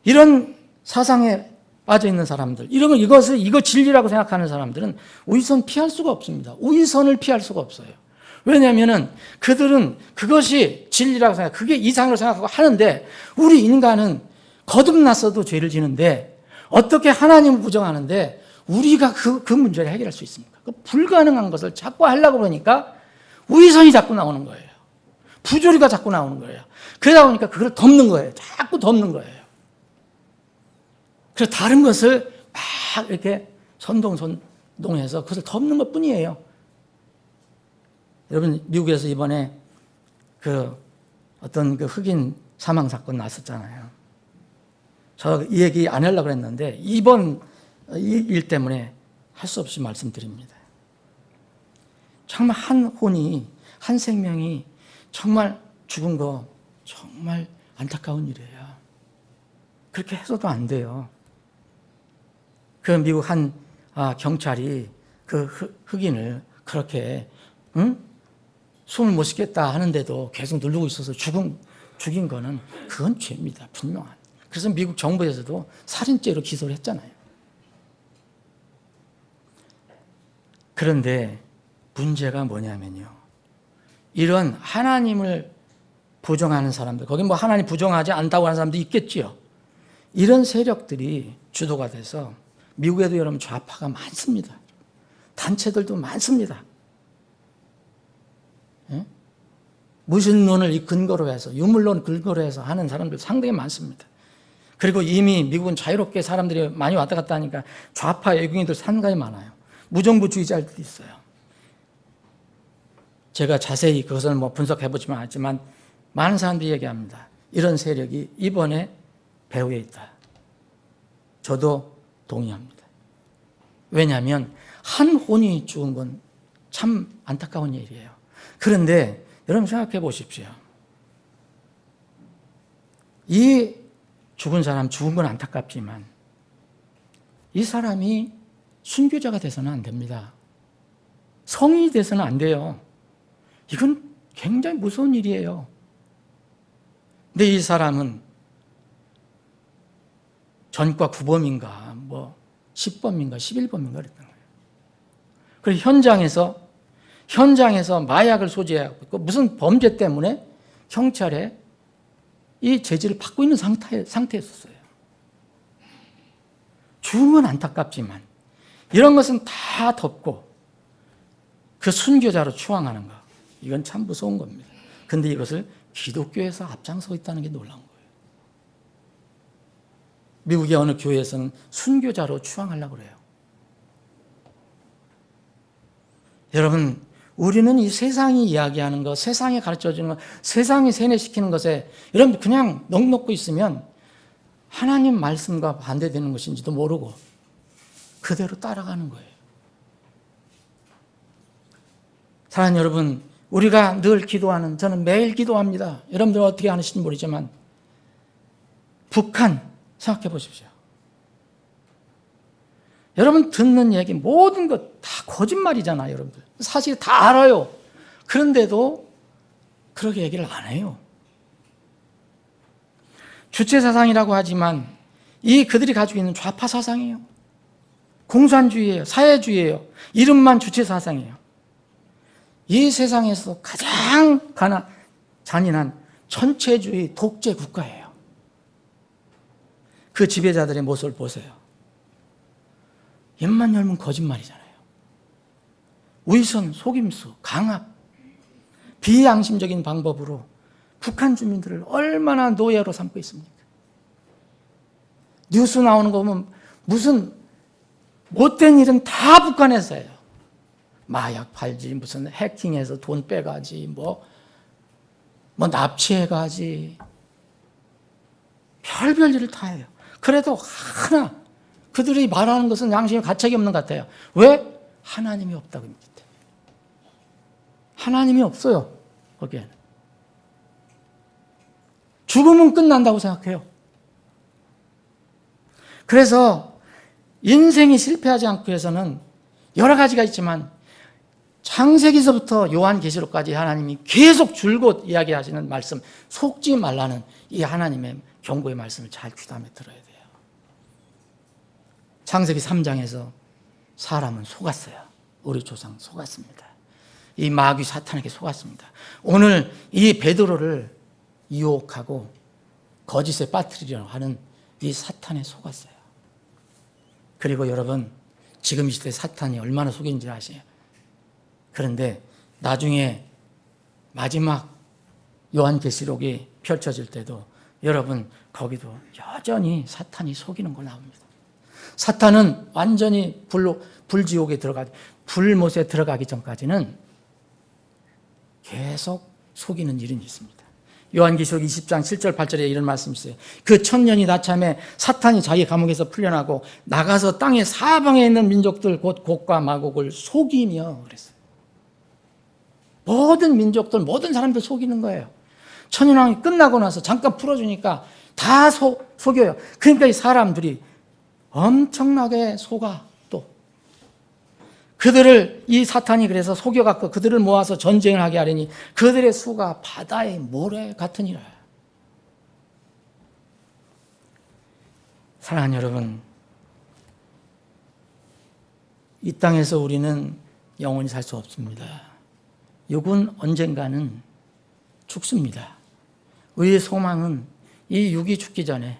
이런 사상에 빠져 있는 사람들, 이거 진리라고 생각하는 사람들은 우위선 피할 수가 없습니다. 우위선을 피할 수가 없어요. 왜냐하면은 그들은 그것이 진리라고 생각하고 그게 이상으로 생각하고 하는데, 우리 인간은 거듭났어도 죄를 지는데 어떻게 하나님을 부정하는데 우리가 그 문제를 해결할 수 있습니까? 그 불가능한 것을 자꾸 하려고 그러니까 우위선이 자꾸 나오는 거예요. 부조리가 자꾸 나오는 거예요. 그러다 보니까 그걸 덮는 거예요. 자꾸 덮는 거예요. 그래서 다른 것을 막 이렇게 선동해서 그것을 덮는 것 뿐이에요. 여러분, 미국에서 이번에 그 어떤 그 흑인 사망 사건 났었잖아요. 저 이 얘기 안 하려고 했는데 이번 이 일 때문에 할 수 없이 말씀드립니다. 정말 한 혼이, 한 생명이 정말 죽은 거 정말 안타까운 일이에요. 그렇게 해서도 안 돼요. 그 미국 한 경찰이 그 흑인을 그렇게 숨을 못 쉬겠다 하는데도 계속 누르고 있어서 죽인 거는 그건 죄입니다. 분명한. 그래서 미국 정부에서도 살인죄로 기소를 했잖아요. 그런데 문제가 뭐냐면요. 이런 하나님을 부정하는 사람들, 거기 뭐 하나님 부정하지 않다고 하는 사람도 있겠지요. 이런 세력들이 주도가 돼서 미국에도 여러분 좌파가 많습니다. 단체들도 많습니다. 예? 무신론을 근거로 해서, 유물론 근거로 해서 하는 사람들 상당히 많습니다. 그리고 이미 미국은 자유롭게 사람들이 많이 왔다 갔다 하니까 좌파 외국인들 상당히 많아요. 무정부주의자들도 있어요. 제가 자세히 그것을 뭐 분석해보지만 않지만 많은 사람들이 얘기합니다. 이런 세력이 이번에 배후에 있다. 저도 동의합니다. 왜냐하면 한 혼이 죽은 건 참 안타까운 일이에요. 그런데 여러분 생각해 보십시오. 이 죽은 사람 죽은 건 안타깝지만 이 사람이 순교자가 돼서는 안 됩니다. 성인이 돼서는 안 돼요. 이건 굉장히 무서운 일이에요. 근데 이 사람은 전과 9범인가 뭐 10범인가 11범인가 그랬던 거예요. 그래서 현장에서 마약을 소지하고 있고 무슨 범죄 때문에 경찰에 이 제지를 받고 있는 상태였었어요. 죽은 건 안타깝지만 이런 것은 다 덮고 그 순교자로 추앙하는 거, 이건 참 무서운 겁니다. 그런데 이것을 기독교에서 앞장서고 있다는 게 놀라운 거예요. 미국의 어느 교회에서는 순교자로 추앙하려고 그래요. 여러분, 우리는 이 세상이 이야기하는 것, 세상이 가르쳐주는 것, 세상이 세뇌시키는 것에 여러분 그냥 넋놓고 있으면 하나님 말씀과 반대되는 것인지도 모르고 그대로 따라가는 거예요. 사랑하는 여러분, 우리가 늘 기도하는, 저는 매일 기도합니다. 여러분들 어떻게 하시는지 모르지만 북한 생각해 보십시오. 여러분 듣는 얘기 모든 것 다 거짓말이잖아요. 여러분들 사실 다 알아요. 그런데도 그렇게 얘기를 안 해요. 주체사상이라고 하지만 이 그들이 가지고 있는 좌파 사상이에요. 공산주의예요. 사회주의예요. 이름만 주체사상이에요. 이 세상에서 가장 잔인한 천체주의 독재 국가예요. 그 지배자들의 모습을 보세요. 입만 열면 거짓말이잖아요. 위선, 속임수, 강압, 비양심적인 방법으로 북한 주민들을 얼마나 노예로 삼고 있습니까? 뉴스 나오는 거 보면 무슨 못된 일은 다 북한에서 해요. 마약 팔지, 무슨 해킹해서 돈 빼가지, 뭐 납치해가지, 별별 일을 다 해요. 그래도 하나 그들이 말하는 것은 양심에 가책이 없는 것 같아요. 왜? 하나님이 없다고 합니다. 하나님이 없어요. 거기에는. 죽으면 끝난다고 생각해요. 그래서 인생이 실패하지 않기 위해서는 여러 가지가 있지만 창세기서부터 요한계시록까지 하나님이 계속 줄곧 이야기하시는 말씀, 속지 말라는 이 하나님의 경고의 말씀을 잘 귀담아 들어야 돼요. 창세기 3장에서 사람은 속았어요. 우리 조상 속았습니다. 이 마귀 사탄에게 속았습니다. 오늘 이 베드로를 유혹하고 거짓에 빠뜨리려고 하는 이 사탄에 속았어요. 그리고 여러분, 지금 이 시대 사탄이 얼마나 속이는지 아세요? 그런데 나중에 마지막 요한계시록이 펼쳐질 때도 여러분 거기도 여전히 사탄이 속이는 걸 나옵니다. 사탄은 완전히 불지옥에 불못에 들어가기 전까지는 계속 속이는 일은 있습니다. 요한계시록 20장 7절 8절에 이런 말씀이 있어요. 그 천년이 나참에 사탄이 자기 감옥에서 풀려나고 나가서 땅의 사방에 있는 민족들 곧 곡과 마곡을 속이며 그랬어요. 모든 민족들, 모든 사람들 속이는 거예요. 천년왕이 끝나고 나서 잠깐 풀어주니까 다 속여요. 그러니까 이 사람들이 엄청나게 속아. 또 그들을 이 사탄이 그래서 속여갖고 그들을 모아서 전쟁을 하게 하려니 그들의 수가 바다의 모래 같으니라. 사랑하는 여러분, 이 땅에서 우리는 영원히 살 수 없습니다. 육은 언젠가는 죽습니다. 우리의 소망은 이 육이 죽기 전에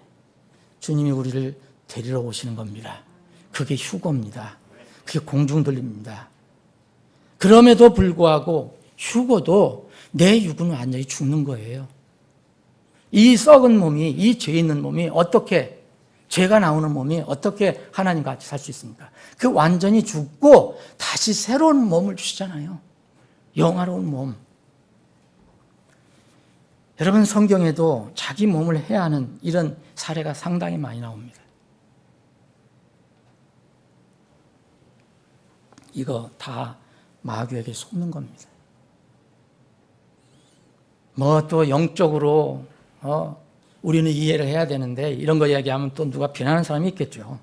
주님이 우리를 데리러 오시는 겁니다. 그게 휴거입니다. 그게 공중돌림입니다. 그럼에도 불구하고 휴거도 내 육은 완전히 죽는 거예요. 이 썩은 몸이, 이 죄 있는 몸이 어떻게, 죄가 나오는 몸이 어떻게 하나님과 같이 살 수 있습니까? 그 완전히 죽고 다시 새로운 몸을 주시잖아요. 영화로운 몸. 여러분, 성경에도 자기 몸을 해야 하는 이런 사례가 상당히 많이 나옵니다. 이거 다 마귀에게 속는 겁니다. 뭐 또 영적으로 우리는 이해를 해야 되는데 이런 거 이야기하면 또 누가 비난하는 사람이 있겠죠.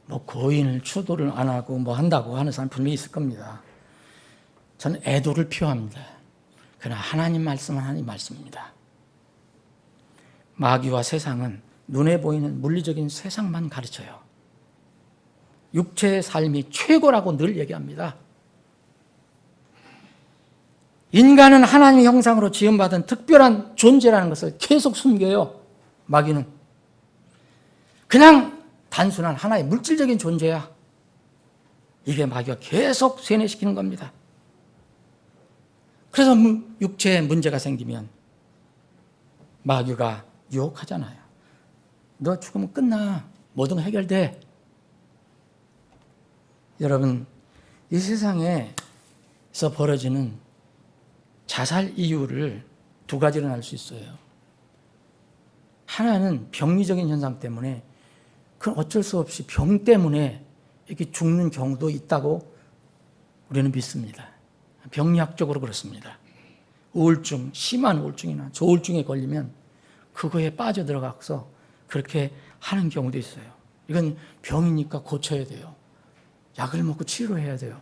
뭐 고인을 추도를 안 하고 뭐 한다고 하는 사람 분명히 있을 겁니다. 저는 애도를 표합니다. 그러나 하나님 말씀은 하나님 말씀입니다. 마귀와 세상은 눈에 보이는 물리적인 세상만 가르쳐요. 육체의 삶이 최고라고 늘 얘기합니다. 인간은 하나님의 형상으로 지음받은 특별한 존재라는 것을 계속 숨겨요. 마귀는 그냥 단순한 하나의 물질적인 존재야. 이게 마귀가 계속 세뇌시키는 겁니다. 그래서 육체에 문제가 생기면 마귀가 유혹하잖아요. 너 죽으면 끝나. 뭐든 해결돼. 여러분, 이 세상에서 벌어지는 자살 이유를 두 가지로 나눌 수 있어요. 하나는 병리적인 현상 때문에, 그건 어쩔 수 없이 병 때문에 이렇게 죽는 경우도 있다고 우리는 믿습니다. 병리학적으로 그렇습니다. 우울증, 심한 우울증이나 조울증에 걸리면 그거에 빠져들어가서 그렇게 하는 경우도 있어요. 이건 병이니까 고쳐야 돼요. 약을 먹고 치료해야 돼요.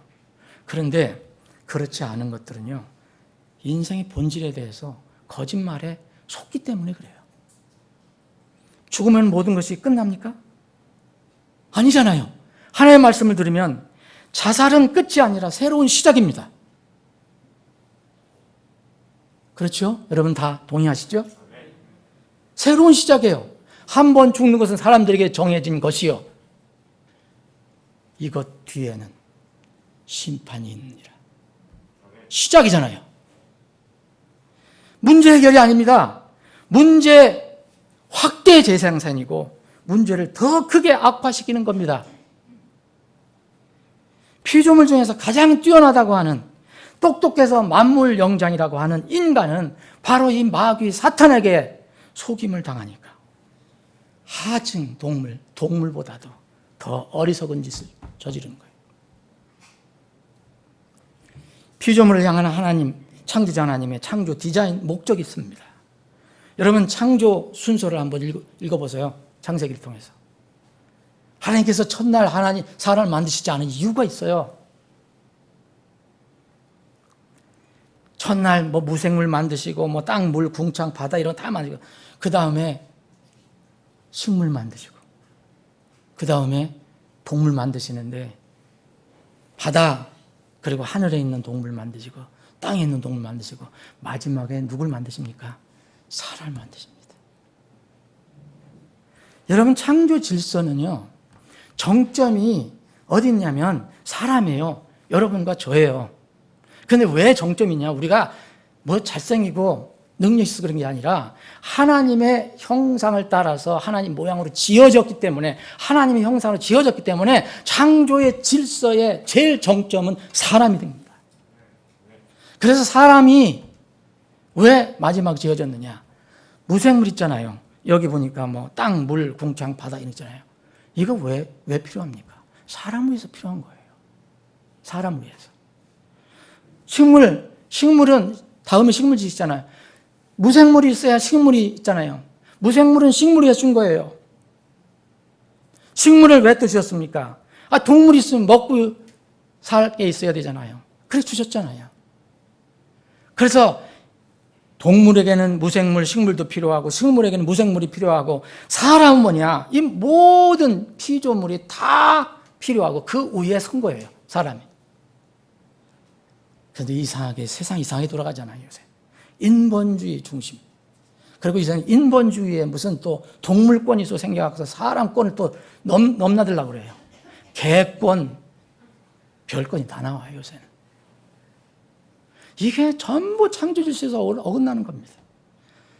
그런데 그렇지 않은 것들은요, 인생의 본질에 대해서 거짓말에 속기 때문에 그래요. 죽으면 모든 것이 끝납니까? 아니잖아요. 하나님의 말씀을 들으면 자살은 끝이 아니라 새로운 시작입니다. 그렇죠? 여러분 다 동의하시죠? 새로운 시작이에요. 한 번 죽는 것은 사람들에게 정해진 것이요, 이것 뒤에는 심판이 있느니라. 시작이잖아요. 문제 해결이 아닙니다. 문제 확대 재생산이고 문제를 더 크게 악화시키는 겁니다. 피조물 중에서 가장 뛰어나다고 하는, 똑똑해서 만물 영장이라고 하는 인간은 바로 이 마귀 사탄에게 속임을 당하니까 하층 동물보다도 더 어리석은 짓을 저지른 거예요. 피조물을 향한 하나님, 창조자 하나님의 창조 디자인 목적이 있습니다. 여러분, 창조 순서를 한번 읽어보세요. 창세기를 통해서. 하나님께서 첫날 사람을 만드시지 않은 이유가 있어요. 첫날 뭐 무생물 만드시고 뭐 땅, 물, 궁창, 바다 이런 거 다 만드시고, 그 다음에 식물 만드시고, 그 다음에 동물 만드시는데, 바다 그리고 하늘에 있는 동물 만드시고 땅에 있는 동물 만드시고 마지막에 누굴 만드십니까? 사람을 만드십니다. 여러분, 창조 질서는요, 정점이 어디 있냐면 사람이에요. 여러분과 저예요. 근데 왜 정점이냐? 우리가 뭐 잘생기고 능력 있어서 그런 게 아니라 하나님의 형상을 따라서 하나님 모양으로 지어졌기 때문에, 하나님의 형상으로 지어졌기 때문에 창조의 질서의 제일 정점은 사람이 됩니다. 그래서 사람이 왜 마지막 지어졌느냐? 무생물 있잖아요. 여기 보니까 뭐 땅, 물, 궁창, 바다 이런 있잖아요. 이거 왜 필요합니까? 사람 위해서 필요한 거예요. 사람 위해서. 식물은 다음에 식물 짓잖아요. 무생물이 있어야 식물이 있잖아요. 무생물은 식물이 해준 거예요. 식물을 왜 또 주셨습니까? 동물이 있으면 먹고 살게 있어야 되잖아요. 그래서 주셨잖아요. 그래서 동물에게는 무생물, 식물도 필요하고 식물에게는 무생물이 필요하고 사람은 뭐냐? 이 모든 피조물이 다 필요하고 그 위에 선 거예요. 사람이. 그런데 이상하게 세상 이상하게 돌아가잖아요. 요새. 인본주의 중심. 그리고 이제 인본주의에 무슨 또 동물권이 또 생겨서 사람권을 또 넘나들려고 그래요. 개권, 별권이 다 나와요, 요새는. 이게 전부 창조 질서에서 어긋나는 겁니다.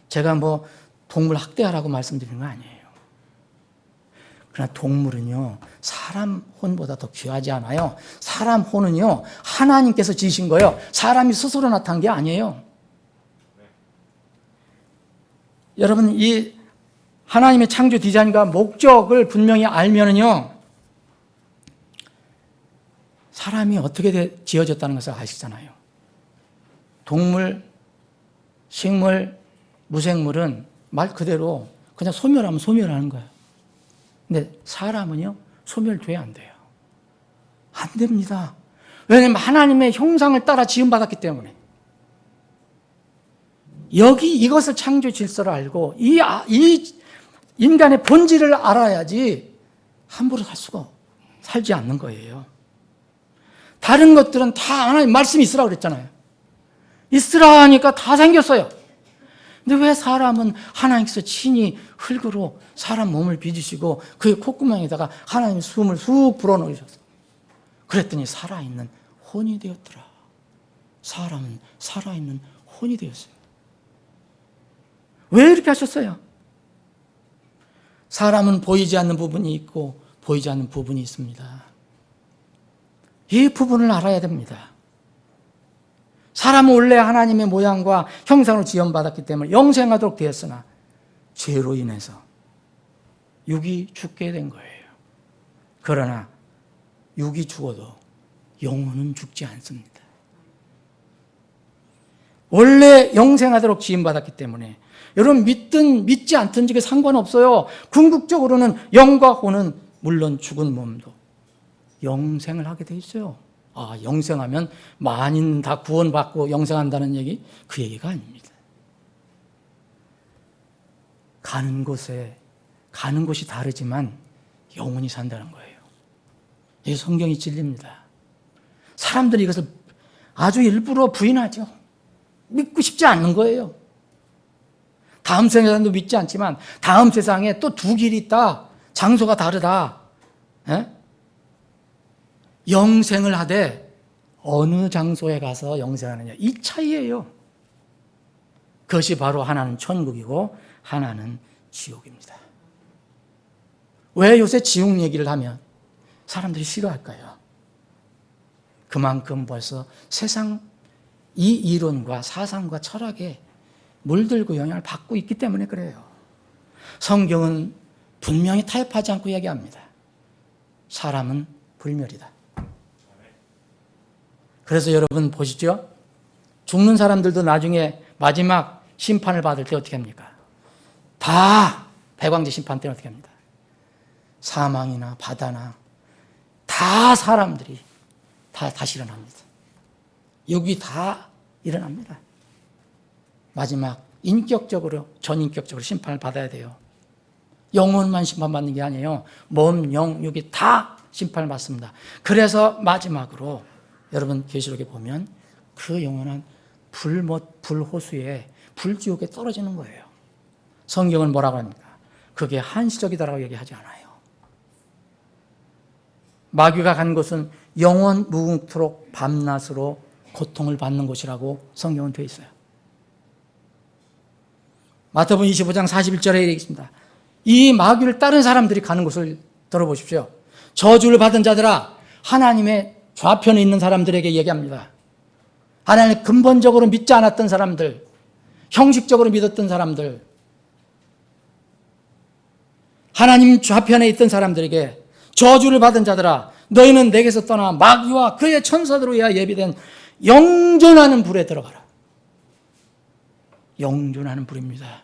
제가 뭐 동물 학대하라고 말씀드리는 거 아니에요. 그러나 동물은요, 사람 혼보다 더 귀하지 않아요. 사람 혼은요, 하나님께서 지으신 거예요. 사람이 스스로 나타난 게 아니에요. 여러분, 이 하나님의 창조 디자인과 목적을 분명히 알면은요, 사람이 어떻게 지어졌다는 것을 아시잖아요. 동물, 식물, 무생물은 말 그대로 그냥 소멸하면 소멸하는 거예요. 근데 사람은요, 소멸돼야 안 돼요. 안 됩니다. 왜냐하면 하나님의 형상을 따라 지음받았기 때문에. 여기 이것을 창조 질서를 알고 이 인간의 본질을 알아야지 함부로 살지 않는 거예요. 다른 것들은 다 하나님 말씀이 있으라고 그랬잖아요. 있으라 하니까 다 생겼어요. 근데 왜 사람은 하나님께서 친히 흙으로 사람 몸을 빚으시고 그의 콧구멍에다가 하나님 숨을 쑥 불어넣으셔서 그랬더니 살아있는 혼이 되었더라. 사람은 살아있는 혼이 되었어요. 왜 이렇게 하셨어요? 사람은 보이지 않는 부분이 있고 보이지 않는 부분이 있습니다. 이 부분을 알아야 됩니다. 사람은 원래 하나님의 모양과 형상으로 지음받았기 때문에 영생하도록 되었으나 죄로 인해서 육이 죽게 된 거예요. 그러나 육이 죽어도 영혼은 죽지 않습니다. 원래 영생하도록 지음받았기 때문에 여러분 믿든 믿지 않든지 그 상관없어요. 궁극적으로는 영과 혼은 물론 죽은 몸도 영생을 하게 돼 있어요. 영생하면 만인 다 구원받고 영생한다는 얘기? 그 얘기가 아닙니다. 가는 곳이 다르지만 영원히 산다는 거예요. 이 성경이 진리입니다. 사람들이 이것을 아주 일부러 부인하죠. 믿고 싶지 않는 거예요. 다음 세상도 믿지 않지만 다음 세상에 또 두 길이 있다. 장소가 다르다. 영생을 하되 어느 장소에 가서 영생하느냐. 이 차이예요. 그것이 바로 하나는 천국이고 하나는 지옥입니다. 왜 요새 지옥 얘기를 하면 사람들이 싫어할까요? 그만큼 벌써 세상 이 이론과 사상과 철학에 물들고 영향을 받고 있기 때문에 그래요. 성경은 분명히 타협하지 않고 얘기합니다. 사람은 불멸이다. 그래서 여러분 보시죠. 죽는 사람들도 나중에 마지막 심판을 받을 때 어떻게 합니까? 다 백왕제 심판 때는 어떻게 합니다? 사망이나 바다나 다 사람들이 다시 일어납니다. 여기 다 일어납니다. 마지막 인격적으로 전인격적으로 심판을 받아야 돼요. 영혼만 심판받는 게 아니에요. 몸, 영, 육이 다 심판을 받습니다. 그래서 마지막으로 여러분 계시록에 보면 그 영원한 불호수에 불지옥에 떨어지는 거예요. 성경은 뭐라고 합니까? 그게 한시적이다라고 얘기하지 않아요. 마귀가 간 곳은 영원 무궁토록 밤낮으로 고통을 받는 곳이라고 성경은 되어 있어요. 마태복음 25장 41절에 얘기했습니다. 이 마귀를 따른 사람들이 가는 곳을 들어보십시오. 저주를 받은 자들아, 하나님의 좌편에 있는 사람들에게 얘기합니다. 하나님을 근본적으로 믿지 않았던 사람들, 형식적으로 믿었던 사람들, 하나님 좌편에 있던 사람들에게 저주를 받은 자들아, 너희는 내게서 떠나 마귀와 그의 천사들로 위하여 예비된 영존하는 불에 들어가라. 영존하는 불입니다.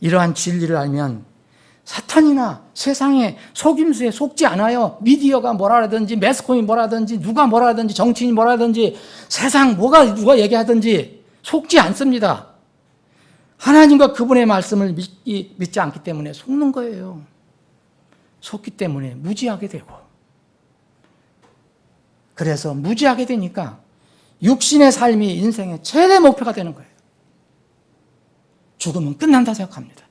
이러한 진리를 알면 사탄이나 세상의 속임수에 속지 않아요. 미디어가 뭐라 하든지, 매스컴이 뭐라 하든지, 누가 뭐라 하든지, 정치인이 뭐라 하든지, 세상 누가 얘기하든지 속지 않습니다. 하나님과 그분의 말씀을 믿지 않기 때문에 속는 거예요. 속기 때문에 무지하게 되고, 그래서 무지하게 되니까 육신의 삶이 인생의 최대 목표가 되는 거예요. 죽으면 끝난다 생각합니다.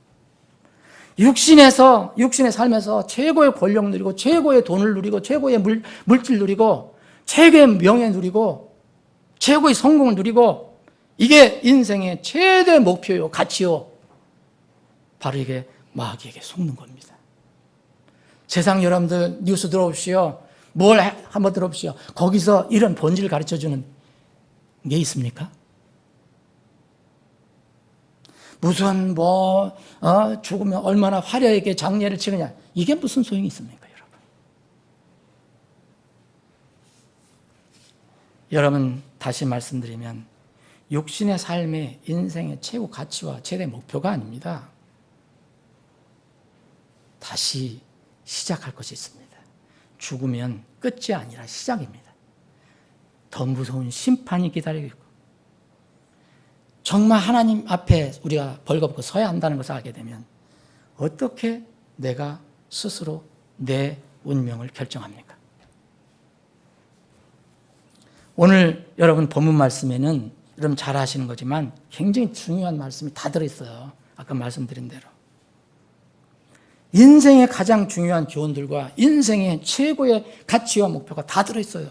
육신의 삶에서 최고의 권력 누리고, 최고의 돈을 누리고, 최고의 물질 누리고, 최고의 명예 누리고, 최고의 성공을 누리고, 이게 인생의 최대 목표요, 가치요. 바로 이게 마귀에게 속는 겁니다. 세상 여러분들 뉴스 들어보십시오. 한번 들어보십시오. 거기서 이런 본질을 가르쳐주는 게 있습니까? 무슨 죽으면 얼마나 화려하게 장례를 치느냐, 이게 무슨 소용이 있습니까, 여러분? 여러분, 다시 말씀드리면 육신의 삶의 인생의 최고 가치와 최대 목표가 아닙니다. 다시 시작할 것이 있습니다. 죽으면 끝이 아니라 시작입니다. 더 무서운 심판이 기다리고 있고, 정말 하나님 앞에 우리가 벌거벗고 서야 한다는 것을 알게 되면 어떻게 내가 스스로 내 운명을 결정합니까? 오늘 여러분 본문 말씀에는 여러분 잘 아시는 거지만 굉장히 중요한 말씀이 다 들어있어요. 아까 말씀드린 대로. 인생의 가장 중요한 교훈들과 인생의 최고의 가치와 목표가 다 들어있어요.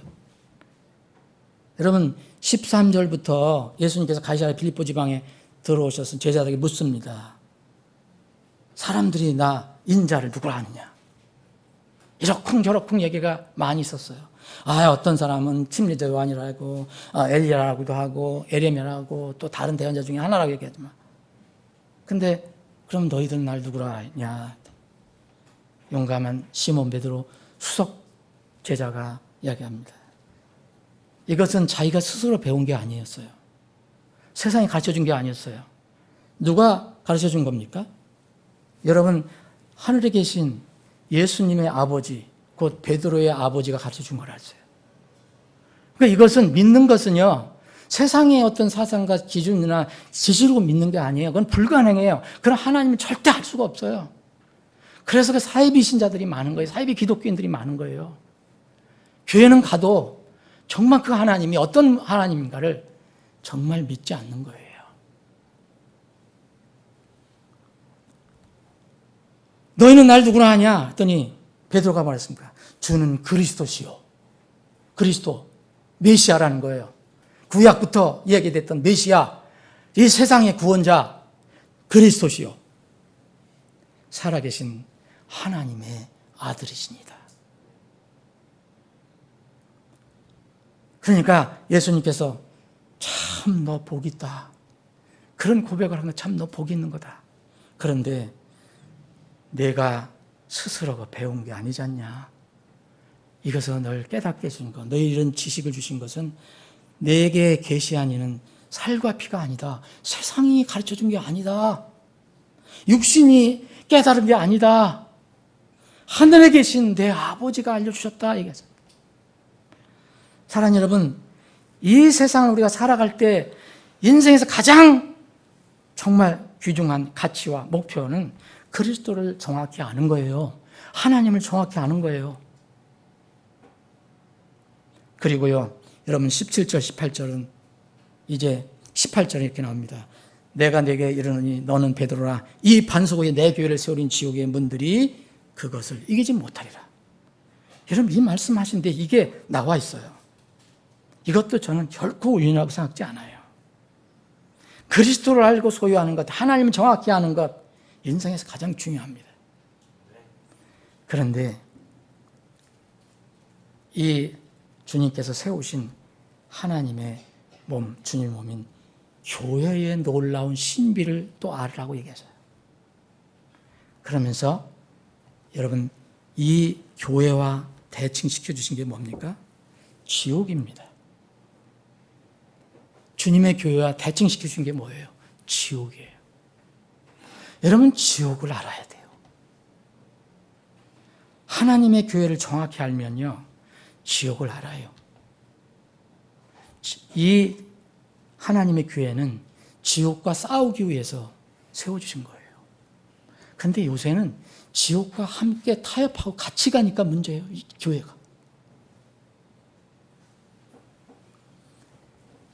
여러분 13절부터 예수님께서 가이사랴 빌립보 지방에 들어오셔서 제자들에게 묻습니다. 사람들이 나 인자를 누구라 하느냐. 이러쿵저러쿵 얘기가 많이 있었어요. 어떤 사람은 침례자 요한이라고, 엘리야라고도 하고, 에레미야라고, 또 다른 대언자 중에 하나라고 얘기하지만, 근데 그럼 너희들 날 누구라 하냐. 용감한 시몬 베드로 수석 제자가 이야기합니다. 이것은 자기가 스스로 배운 게 아니었어요. 세상이 가르쳐준 게 아니었어요. 누가 가르쳐준 겁니까? 여러분, 하늘에 계신 예수님의 아버지, 곧 베드로의 아버지가 가르쳐준 거라서요. 그러니까 이것은 믿는 것은요, 세상의 어떤 사상과 기준이나 지식으로 믿는 게 아니에요. 그건 불가능해요. 그럼 하나님은 절대 할 수가 없어요. 그래서 그 사이비 신자들이 많은 거예요. 사이비 기독교인들이 많은 거예요. 교회는 가도 정말 그 하나님이 어떤 하나님인가를 정말 믿지 않는 거예요. 너희는 날 누구나 하냐? 했더니 베드로가 말했습니다. 주는 그리스도시요. 그리스도, 메시아라는 거예요. 구약부터 얘기됐던 메시아, 이 세상의 구원자, 그리스도시요. 살아계신 하나님의 아들이십니다. 그러니까 예수님께서 참 너 복 있다. 그런 고백을 하면 참 너 복 있는 거다. 그런데 내가 스스로가 배운 게 아니지 않냐. 이것을 널 깨닫게 해준 것, 너희 이런 지식을 주신 것은 내게 계시한 이는 살과 피가 아니다. 세상이 가르쳐준 게 아니다. 육신이 깨달은 게 아니다. 하늘에 계신 내 아버지가 알려주셨다. 얘기했습니다. 사랑하는 여러분, 이 세상을 우리가 살아갈 때 인생에서 가장 정말 귀중한 가치와 목표는 그리스도를 정확히 아는 거예요. 하나님을 정확히 아는 거예요. 그리고요, 여러분 17절, 18절은 이제 18절에 이렇게 나옵니다. 내가 내게 이르노니 너는 베드로라. 이 반석 위에 내 교회를 세우린 지옥의 문들이 그것을 이기지 못하리라. 여러분 이 말씀하신데 이게 나와 있어요. 이것도 저는 결코 우연이라고 생각지 않아요. 그리스도를 알고 소유하는 것, 하나님을 정확히 아는 것, 인생에서 가장 중요합니다. 그런데 이 주님께서 세우신 하나님의 몸, 주님 몸인 교회의 놀라운 신비를 또 알으라고 얘기하셔요. 그러면서 여러분, 이 교회와 대칭시켜 주신 게 뭡니까? 지옥입니다. 주님의 교회와 대칭시켜 주신 게 뭐예요? 지옥이에요. 여러분, 지옥을 알아야 돼요. 하나님의 교회를 정확히 알면요, 지옥을 알아요. 이 하나님의 교회는 지옥과 싸우기 위해서 세워주신 거예요. 그런데 요새는 지옥과 함께 타협하고 같이 가니까 문제예요, 이 교회가.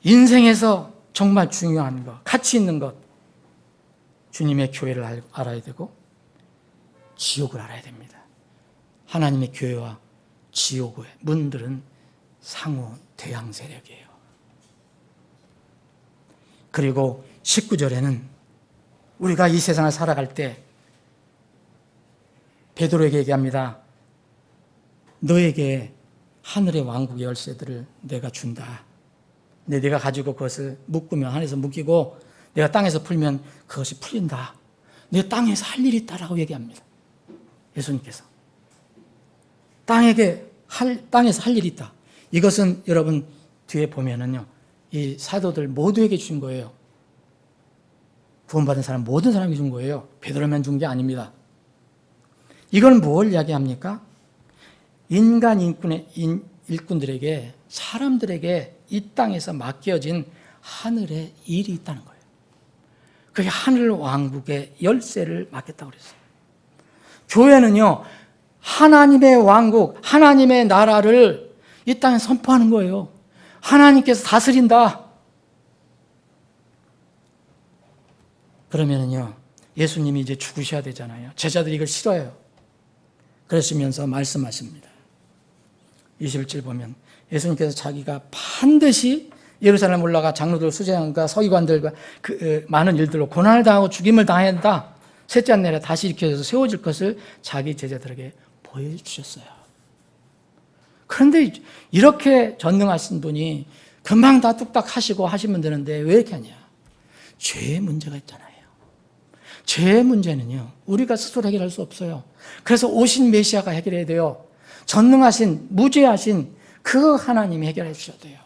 인생에서 정말 중요한 것, 가치 있는 것, 주님의 교회를 알아야 되고 지옥을 알아야 됩니다. 하나님의 교회와 지옥의 문들은 상호 대항 세력이에요. 그리고 19절에는 우리가 이 세상을 살아갈 때 베드로에게 얘기합니다. 너에게 하늘의 왕국의 열쇠들을 내가 준다. 근데 네가 가지고 그것을 묶으면 하늘에서 묶이고 내가 땅에서 풀면 그것이 풀린다. 네 땅에서 할 일이 있다라고 얘기합니다. 예수님께서. 땅에서 할 일이 있다. 이것은 여러분 뒤에 보면은요, 이 사도들 모두에게 주신 거예요. 구원받은 사람 모든 사람에게 준 거예요. 베드로만 준 게 아닙니다. 이건 뭘 이야기합니까? 인간 일꾼들에게, 사람들에게 이 땅에서 맡겨진 하늘의 일이 있다는 거예요. 그게 하늘 왕국의 열쇠를 맡겼다고 그랬어요. 교회는요, 하나님의 왕국, 하나님의 나라를 이 땅에 선포하는 거예요. 하나님께서 다스린다. 그러면은요, 예수님이 이제 죽으셔야 되잖아요. 제자들이 이걸 싫어해요. 그러시면서 말씀하십니다. 21절 보면 예수님께서 자기가 반드시 예루살렘 올라가 장로들, 수장과 서기관들과 많은 일들로 고난을 당하고 죽임을 당해야 한다. 셋째 날에 다시 일으켜서 세워질 것을 자기 제자들에게 보여주셨어요. 그런데 이렇게 전능하신 분이 금방 다 뚝딱 하시고 하시면 되는데 왜 이렇게 하냐? 죄의 문제가 있잖아요. 죄의 문제는요, 우리가 스스로 해결할 수 없어요. 그래서 오신 메시아가 해결해야 돼요. 전능하신, 무죄하신 그 하나님이 해결해 주셔야 돼요.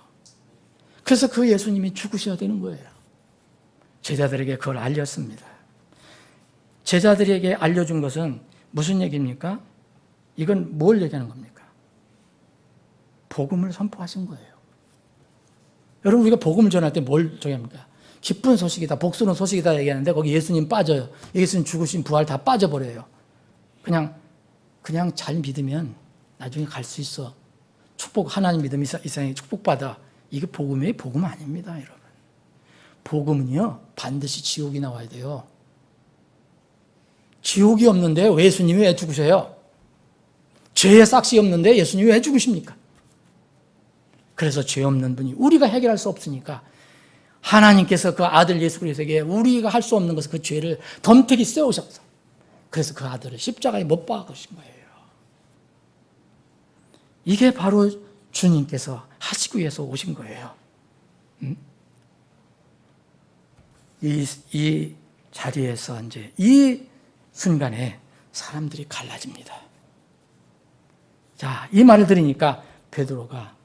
그래서 그 예수님이 죽으셔야 되는 거예요. 제자들에게 그걸 알렸습니다. 제자들에게 알려준 것은 무슨 얘기입니까? 이건 뭘 얘기하는 겁니까? 복음을 선포하신 거예요. 여러분, 우리가 복음을 전할 때 뭘 정합니까? 기쁜 소식이다, 복스러운 소식이다 얘기하는데 거기 예수님 빠져요. 예수님 죽으신 부활 다 빠져버려요. 그냥 잘 믿으면 나중에 갈 수 있어. 축복, 하나님 믿으면 이 세상에 축복받아. 이게 복음이 복음 아닙니다, 여러분. 복음은요, 반드시 지옥이 나와야 돼요. 지옥이 없는데 왜 예수님이 왜 죽으셔요? 죄의 싹이 없는데 예수님이 왜 죽으십니까? 그래서 죄 없는 분이 우리가 해결할 수 없으니까 하나님께서 그 아들 예수 그리스도에게 우리가 할 수 없는 것을 그 죄를 덤태기 씌우셔서 그래서 그 아들을 십자가에 못 박으신 거예요. 이게 바로 주님께서 하시기 위해서 오신 거예요. 이 자리에서 이제 이 순간에 사람들이 갈라집니다. 자, 이 말을 들으니까 베드로가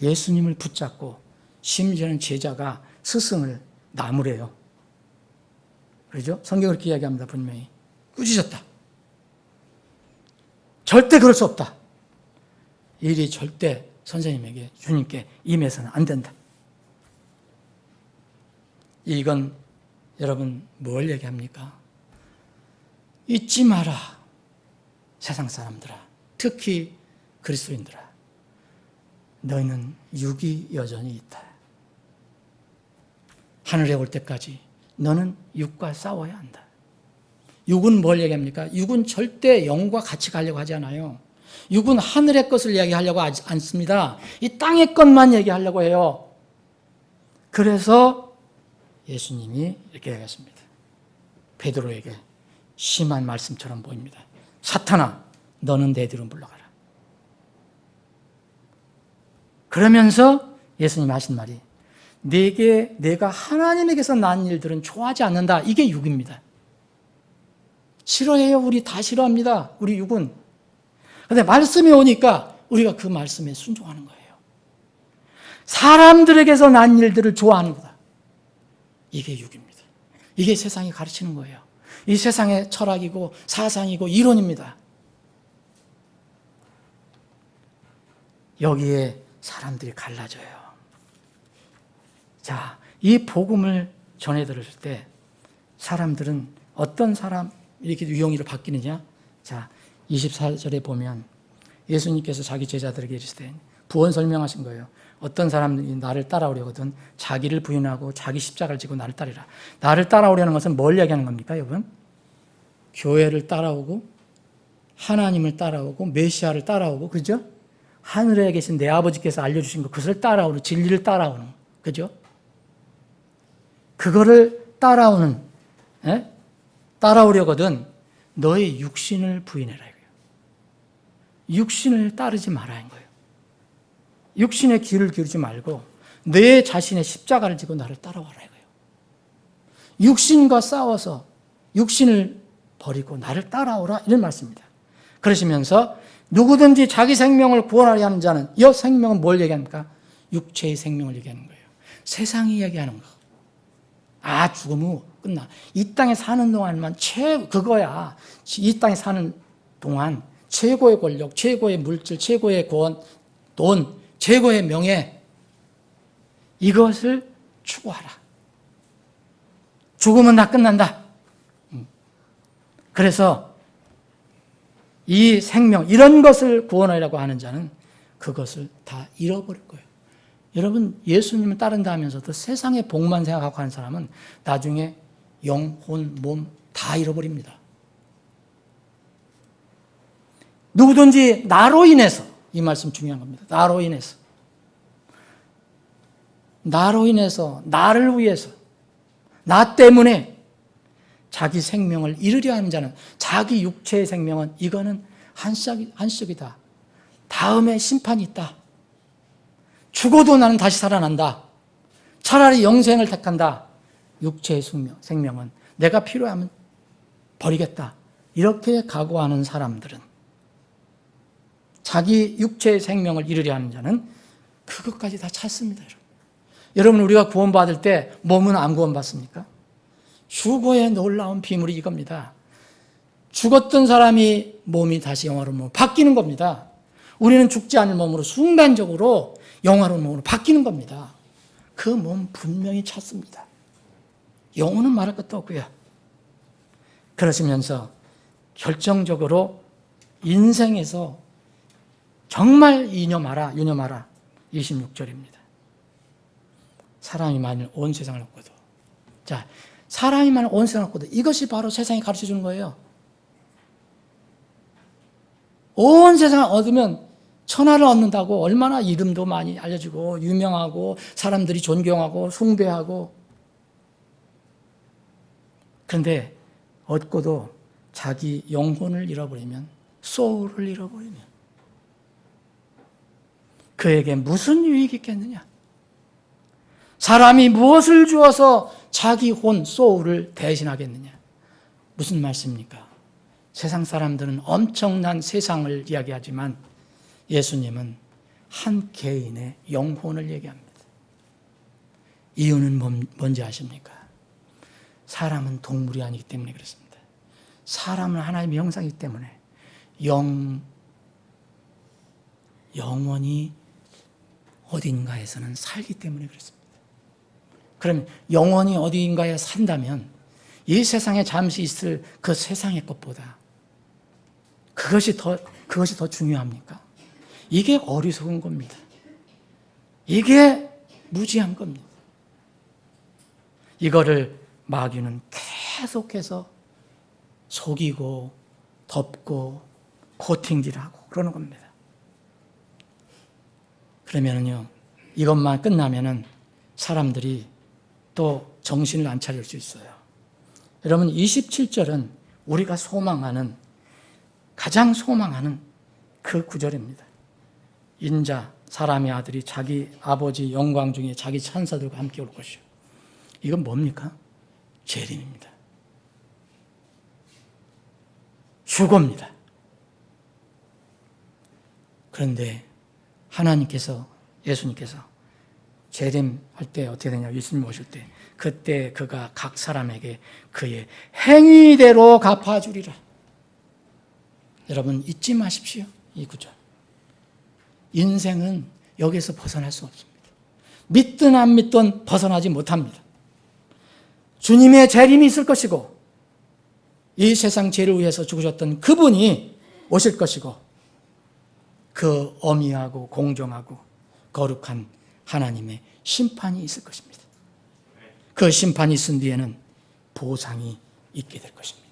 예수님을 붙잡고 심지어는 제자가 스승을 나무래요. 그렇죠? 성경을 그렇게 이야기합니다. 분명히. 꾸짖었다. 절대 그럴 수 없다. 일이 절대 선생님에게, 주님께 임해서는 안 된다. 이건 여러분 뭘 얘기합니까? 잊지 마라. 세상 사람들아, 특히 그리스도인들아, 너희는 육이 여전히 있다. 하늘에 올 때까지 너는 육과 싸워야 한다. 육은 뭘 얘기합니까? 육은 절대 영과 같이 가려고 하지 않아요. 육은 하늘의 것을 이야기하려고 하지 않습니다. 이 땅의 것만 얘기하려고 해요. 그래서 예수님이 이렇게 얘기했습니다. 베드로에게 심한 말씀처럼 보입니다. 사탄아, 너는 내 뒤로 물러가라. 그러면서 예수님이 하신 말이 내가 하나님에게서 난 일들은 좋아하지 않는다. 이게 육입니다. 싫어해요. 우리 다 싫어합니다. 우리 육은. 그런데 말씀이 오니까 우리가 그 말씀에 순종하는 거예요. 사람들에게서 난 일들을 좋아하는 거다. 이게 육입니다. 이게 세상이 가르치는 거예요. 이 세상의 철학이고 사상이고 이론입니다. 여기에 사람들이 갈라져요. 자, 이 복음을 전해 들을 때 사람들은 어떤 사람 이렇게 유형으로 바뀌느냐? 자, 24절에 보면 예수님께서 자기 제자들에게 이르시되 부언 설명하신 거예요. 어떤 사람들이 나를 따라오려거든 자기를 부인하고 자기 십자가를 지고 나를 따르라. 나를 따라오려는 것은 뭘 얘기하는 겁니까, 여러분? 교회를 따라오고 하나님을 따라오고 메시아를 따라오고, 그죠? 하늘에 계신 내 아버지께서 알려주신 것, 그것을 따라오는, 진리를 따라오는, 그죠? 그거를 따라오는, 따라오려거든 너의 육신을 부인해라 이거예요. 육신을 따르지 말라는 거예요. 육신의 귀를 기울이지 말고 내 자신의 십자가를 지고 나를 따라와라 이거예요. 육신과 싸워서 육신을 버리고 나를 따라오라 이런 말씀입니다. 그러시면서 누구든지 자기 생명을 구원하려 하는 자는, 이 생명은 뭘 얘기합니까? 육체의 생명을 얘기하는 거예요. 세상이 얘기하는 거. 죽음 후 끝나. 이 땅에 사는 동안만 그거야. 이 땅에 사는 동안 최고의 권력, 최고의 물질, 최고의 돈, 최고의 명예, 이것을 추구하라. 죽으면 다 끝난다. 그래서 이 생명, 이런 것을 구원하려고 하는 자는 그것을 다 잃어버릴 거예요. 여러분, 예수님을 따른다 하면서도 세상의 복만 생각하고 하는 사람은 나중에 영혼, 몸 다 잃어버립니다. 누구든지 나로 인해서, 이 말씀 중요한 겁니다. 나로 인해서, 나를 위해서, 나 때문에 자기 생명을 잃으려 하는 자는, 자기 육체의 생명은 이거는 한식이다. 다음에 심판이 있다. 죽어도 나는 다시 살아난다. 차라리 영생을 택한다. 육체의 생명은 내가 필요하면 버리겠다. 이렇게 각오하는 사람들은, 자기 육체의 생명을 잃으려 하는 자는 그것까지 다 찾습니다. 여러분, 우리가 구원받을 때 몸은 안 구원받습니까? 죽어의 놀라운 비밀이 이겁니다. 죽었던 사람이 몸이 다시 영화로운 몸으로 바뀌는 겁니다. 우리는 죽지 않을 몸으로 순간적으로 영화로운 몸으로 바뀌는 겁니다. 그 몸 분명히 찾습니다. 영혼은 말할 것도 없고요. 그러시면서 결정적으로 인생에서 정말 유념하라. 26절입니다. 사람이 만일 온 세상을 얻고도, 자, 사람이 만일 온 세상을 얻고도, 이것이 바로 세상이 가르쳐 주는 거예요. 온 세상을 얻으면 천하를 얻는다고 얼마나 이름도 많이 알려지고 유명하고 사람들이 존경하고 숭배하고, 그런데 얻고도 자기 영혼을 잃어버리면, 소울을 잃어버리면 그에게 무슨 유익이 있겠느냐? 사람이 무엇을 주어서 자기 혼, 소울을 대신하겠느냐? 무슨 말씀입니까? 세상 사람들은 엄청난 세상을 이야기하지만 예수님은 한 개인의 영혼을 얘기합니다. 이유는 뭔지 아십니까? 사람은 동물이 아니기 때문에 그렇습니다. 사람은 하나님의 형상이기 때문에 영원히 어딘가에서는 살기 때문에 그렇습니다. 그러면 영원히 어딘가에 산다면 이 세상에 잠시 있을 그 세상의 것보다 그것이 더 중요합니까? 이게 어리석은 겁니다. 이게 무지한 겁니다. 이거를 마귀는 계속해서 속이고 덮고 코팅질하고 그러는 겁니다. 그러면은요, 이것만 끝나면은 사람들이 또 정신을 안 차릴 수 있어요. 여러분, 27절은 우리가 가장 소망하는 그 구절입니다. 인자, 사람의 아들이 자기 아버지 영광 중에 자기 천사들과 함께 올 것이요. 이건 뭡니까? 재림입니다. 휴거입니다. 그런데 하나님께서, 예수님께서 재림할 때 어떻게 되냐? 예수님 오실 때 그때 그가 각 사람에게 그의 행위대로 갚아주리라. 여러분 잊지 마십시오. 이 구절. 인생은 여기서 벗어날 수 없습니다. 믿든 안 믿든 벗어나지 못합니다. 주님의 재림이 있을 것이고 이 세상 죄를 위해서 죽으셨던 그분이 오실 것이고 그 어미하고 공정하고 거룩한 하나님의 심판이 있을 것입니다. 그 심판이 있은 뒤에는 보상이 있게 될 것입니다.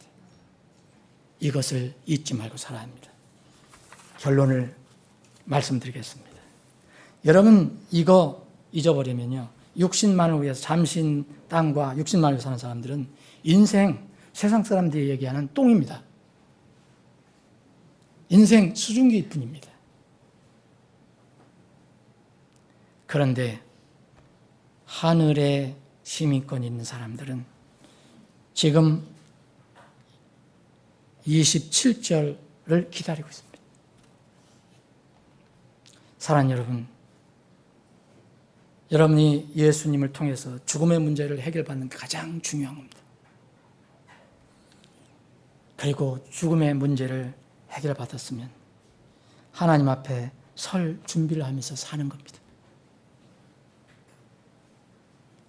이것을 잊지 말고 살아야 합니다. 결론을 말씀드리겠습니다. 여러분 이거 잊어버리면요, 육신만을 위해서 잠신 땅과 육신만을 위해서 사는 사람들은 인생, 세상 사람들이 얘기하는 똥입니다. 인생 수증기일 뿐입니다. 그런데 하늘에 시민권이 있는 사람들은 지금 27절을 기다리고 있습니다. 사랑하는 여러분, 여러분이 예수님을 통해서 죽음의 문제를 해결받는 게 가장 중요한 겁니다. 그리고 죽음의 문제를 해결받았으면 하나님 앞에 설 준비를 하면서 사는 겁니다.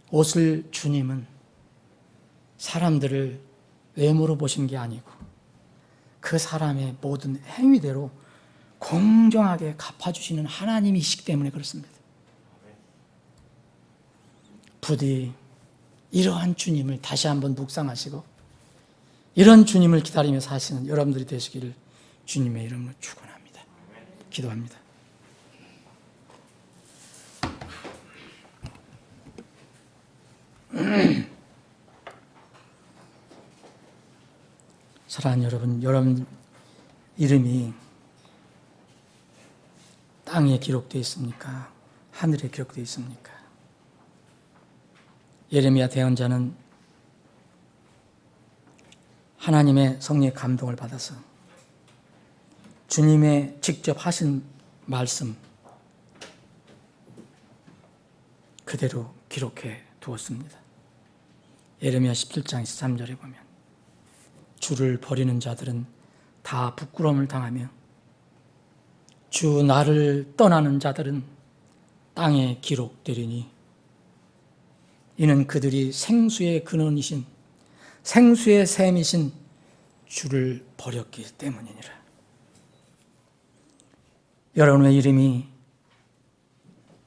옷을 주님은 사람들을 외모로 보신 게 아니고 그 사람의 모든 행위대로 공정하게 갚아주시는 하나님이시기 때문에 그렇습니다. 부디 이러한 주님을 다시 한번 묵상하시고 이런 주님을 기다리며 사시는 여러분들이 되시기를 주님의 이름으로 축원합니다. 기도합니다. 사랑하는 여러분, 여러분 이름이 땅에 기록되어 있습니까? 하늘에 기록되어 있습니까? 예레미야 대언자는 하나님의 성령의 감동을 받아서 주님의 직접 하신 말씀 그대로 기록해 두었습니다. 예레미야 17장 13절에 보면 주를 버리는 자들은 다 부끄러움을 당하며 주 나를 떠나는 자들은 땅에 기록되리니 이는 그들이 생수의 근원이신 생수의 샘이신 주를 버렸기 때문이니라. 여러분의 이름이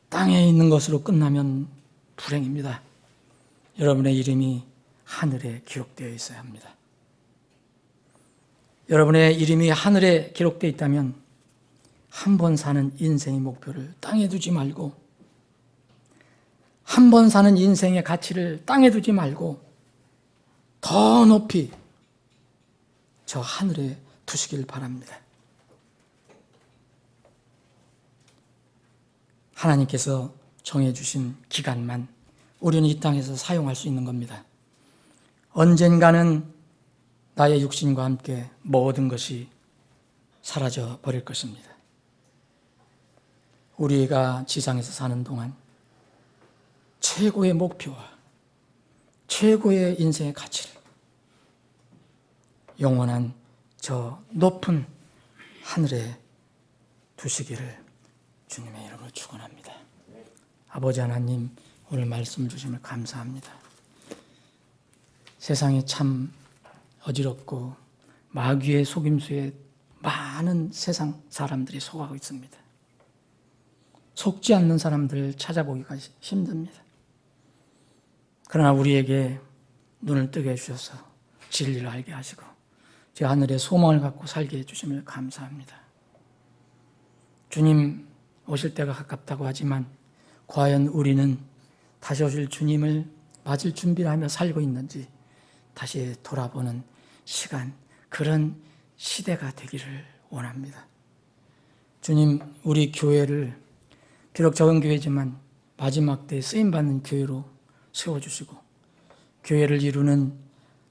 땅에 있는 것으로 끝나면 불행입니다. 여러분의 이름이 하늘에 기록되어 있어야 합니다. 여러분의 이름이 하늘에 기록되어 있다면 한 번 사는 인생의 목표를 땅에 두지 말고 한 번 사는 인생의 가치를 땅에 두지 말고 더 높이 저 하늘에 두시길 바랍니다. 하나님께서 정해주신 기간만 우리는 이 땅에서 사용할 수 있는 겁니다. 언젠가는 나의 육신과 함께 모든 것이 사라져 버릴 것입니다. 우리가 지상에서 사는 동안 최고의 목표와 최고의 인생의 가치를 영원한 저 높은 하늘에 두시기를 주님의 이름으로 축원합니다. 아버지 하나님, 오늘 말씀 주심을 감사합니다. 세상이 참 어지럽고 마귀의 속임수에 많은 세상 사람들이 속하고 있습니다. 속지 않는 사람들을 찾아보기가 힘듭니다. 그러나 우리에게 눈을 뜨게 해주셔서 진리를 알게 하시고 제 하늘의 소망을 갖고 살게 해주심을 감사합니다. 주님 오실 때가 가깝다고 하지만 과연 우리는 다시 오실 주님을 맞을 준비를 하며 살고 있는지 다시 돌아보는 시간, 그런 시대가 되기를 원합니다. 주님, 우리 교회를 비록 적은 교회지만 마지막 때 쓰임받는 교회로 세워주시고 교회를 이루는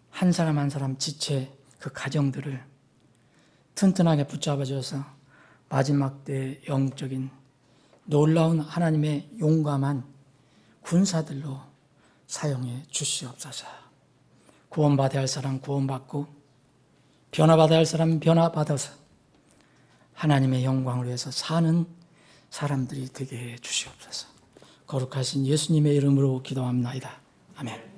한 사람 한 사람 지체 그 가정들을 튼튼하게 붙잡아 줘서 마지막 때 영적인 놀라운 하나님의 용감한 군사들로 사용해 주시옵소서. 구원받아야 할 사람 구원받고 변화받아야 할 사람 변화받아서 하나님의 영광을 위해서 사는 사람들이 되게 해 주시옵소서. 거룩하신 예수님의 이름으로 기도합니다. 아멘.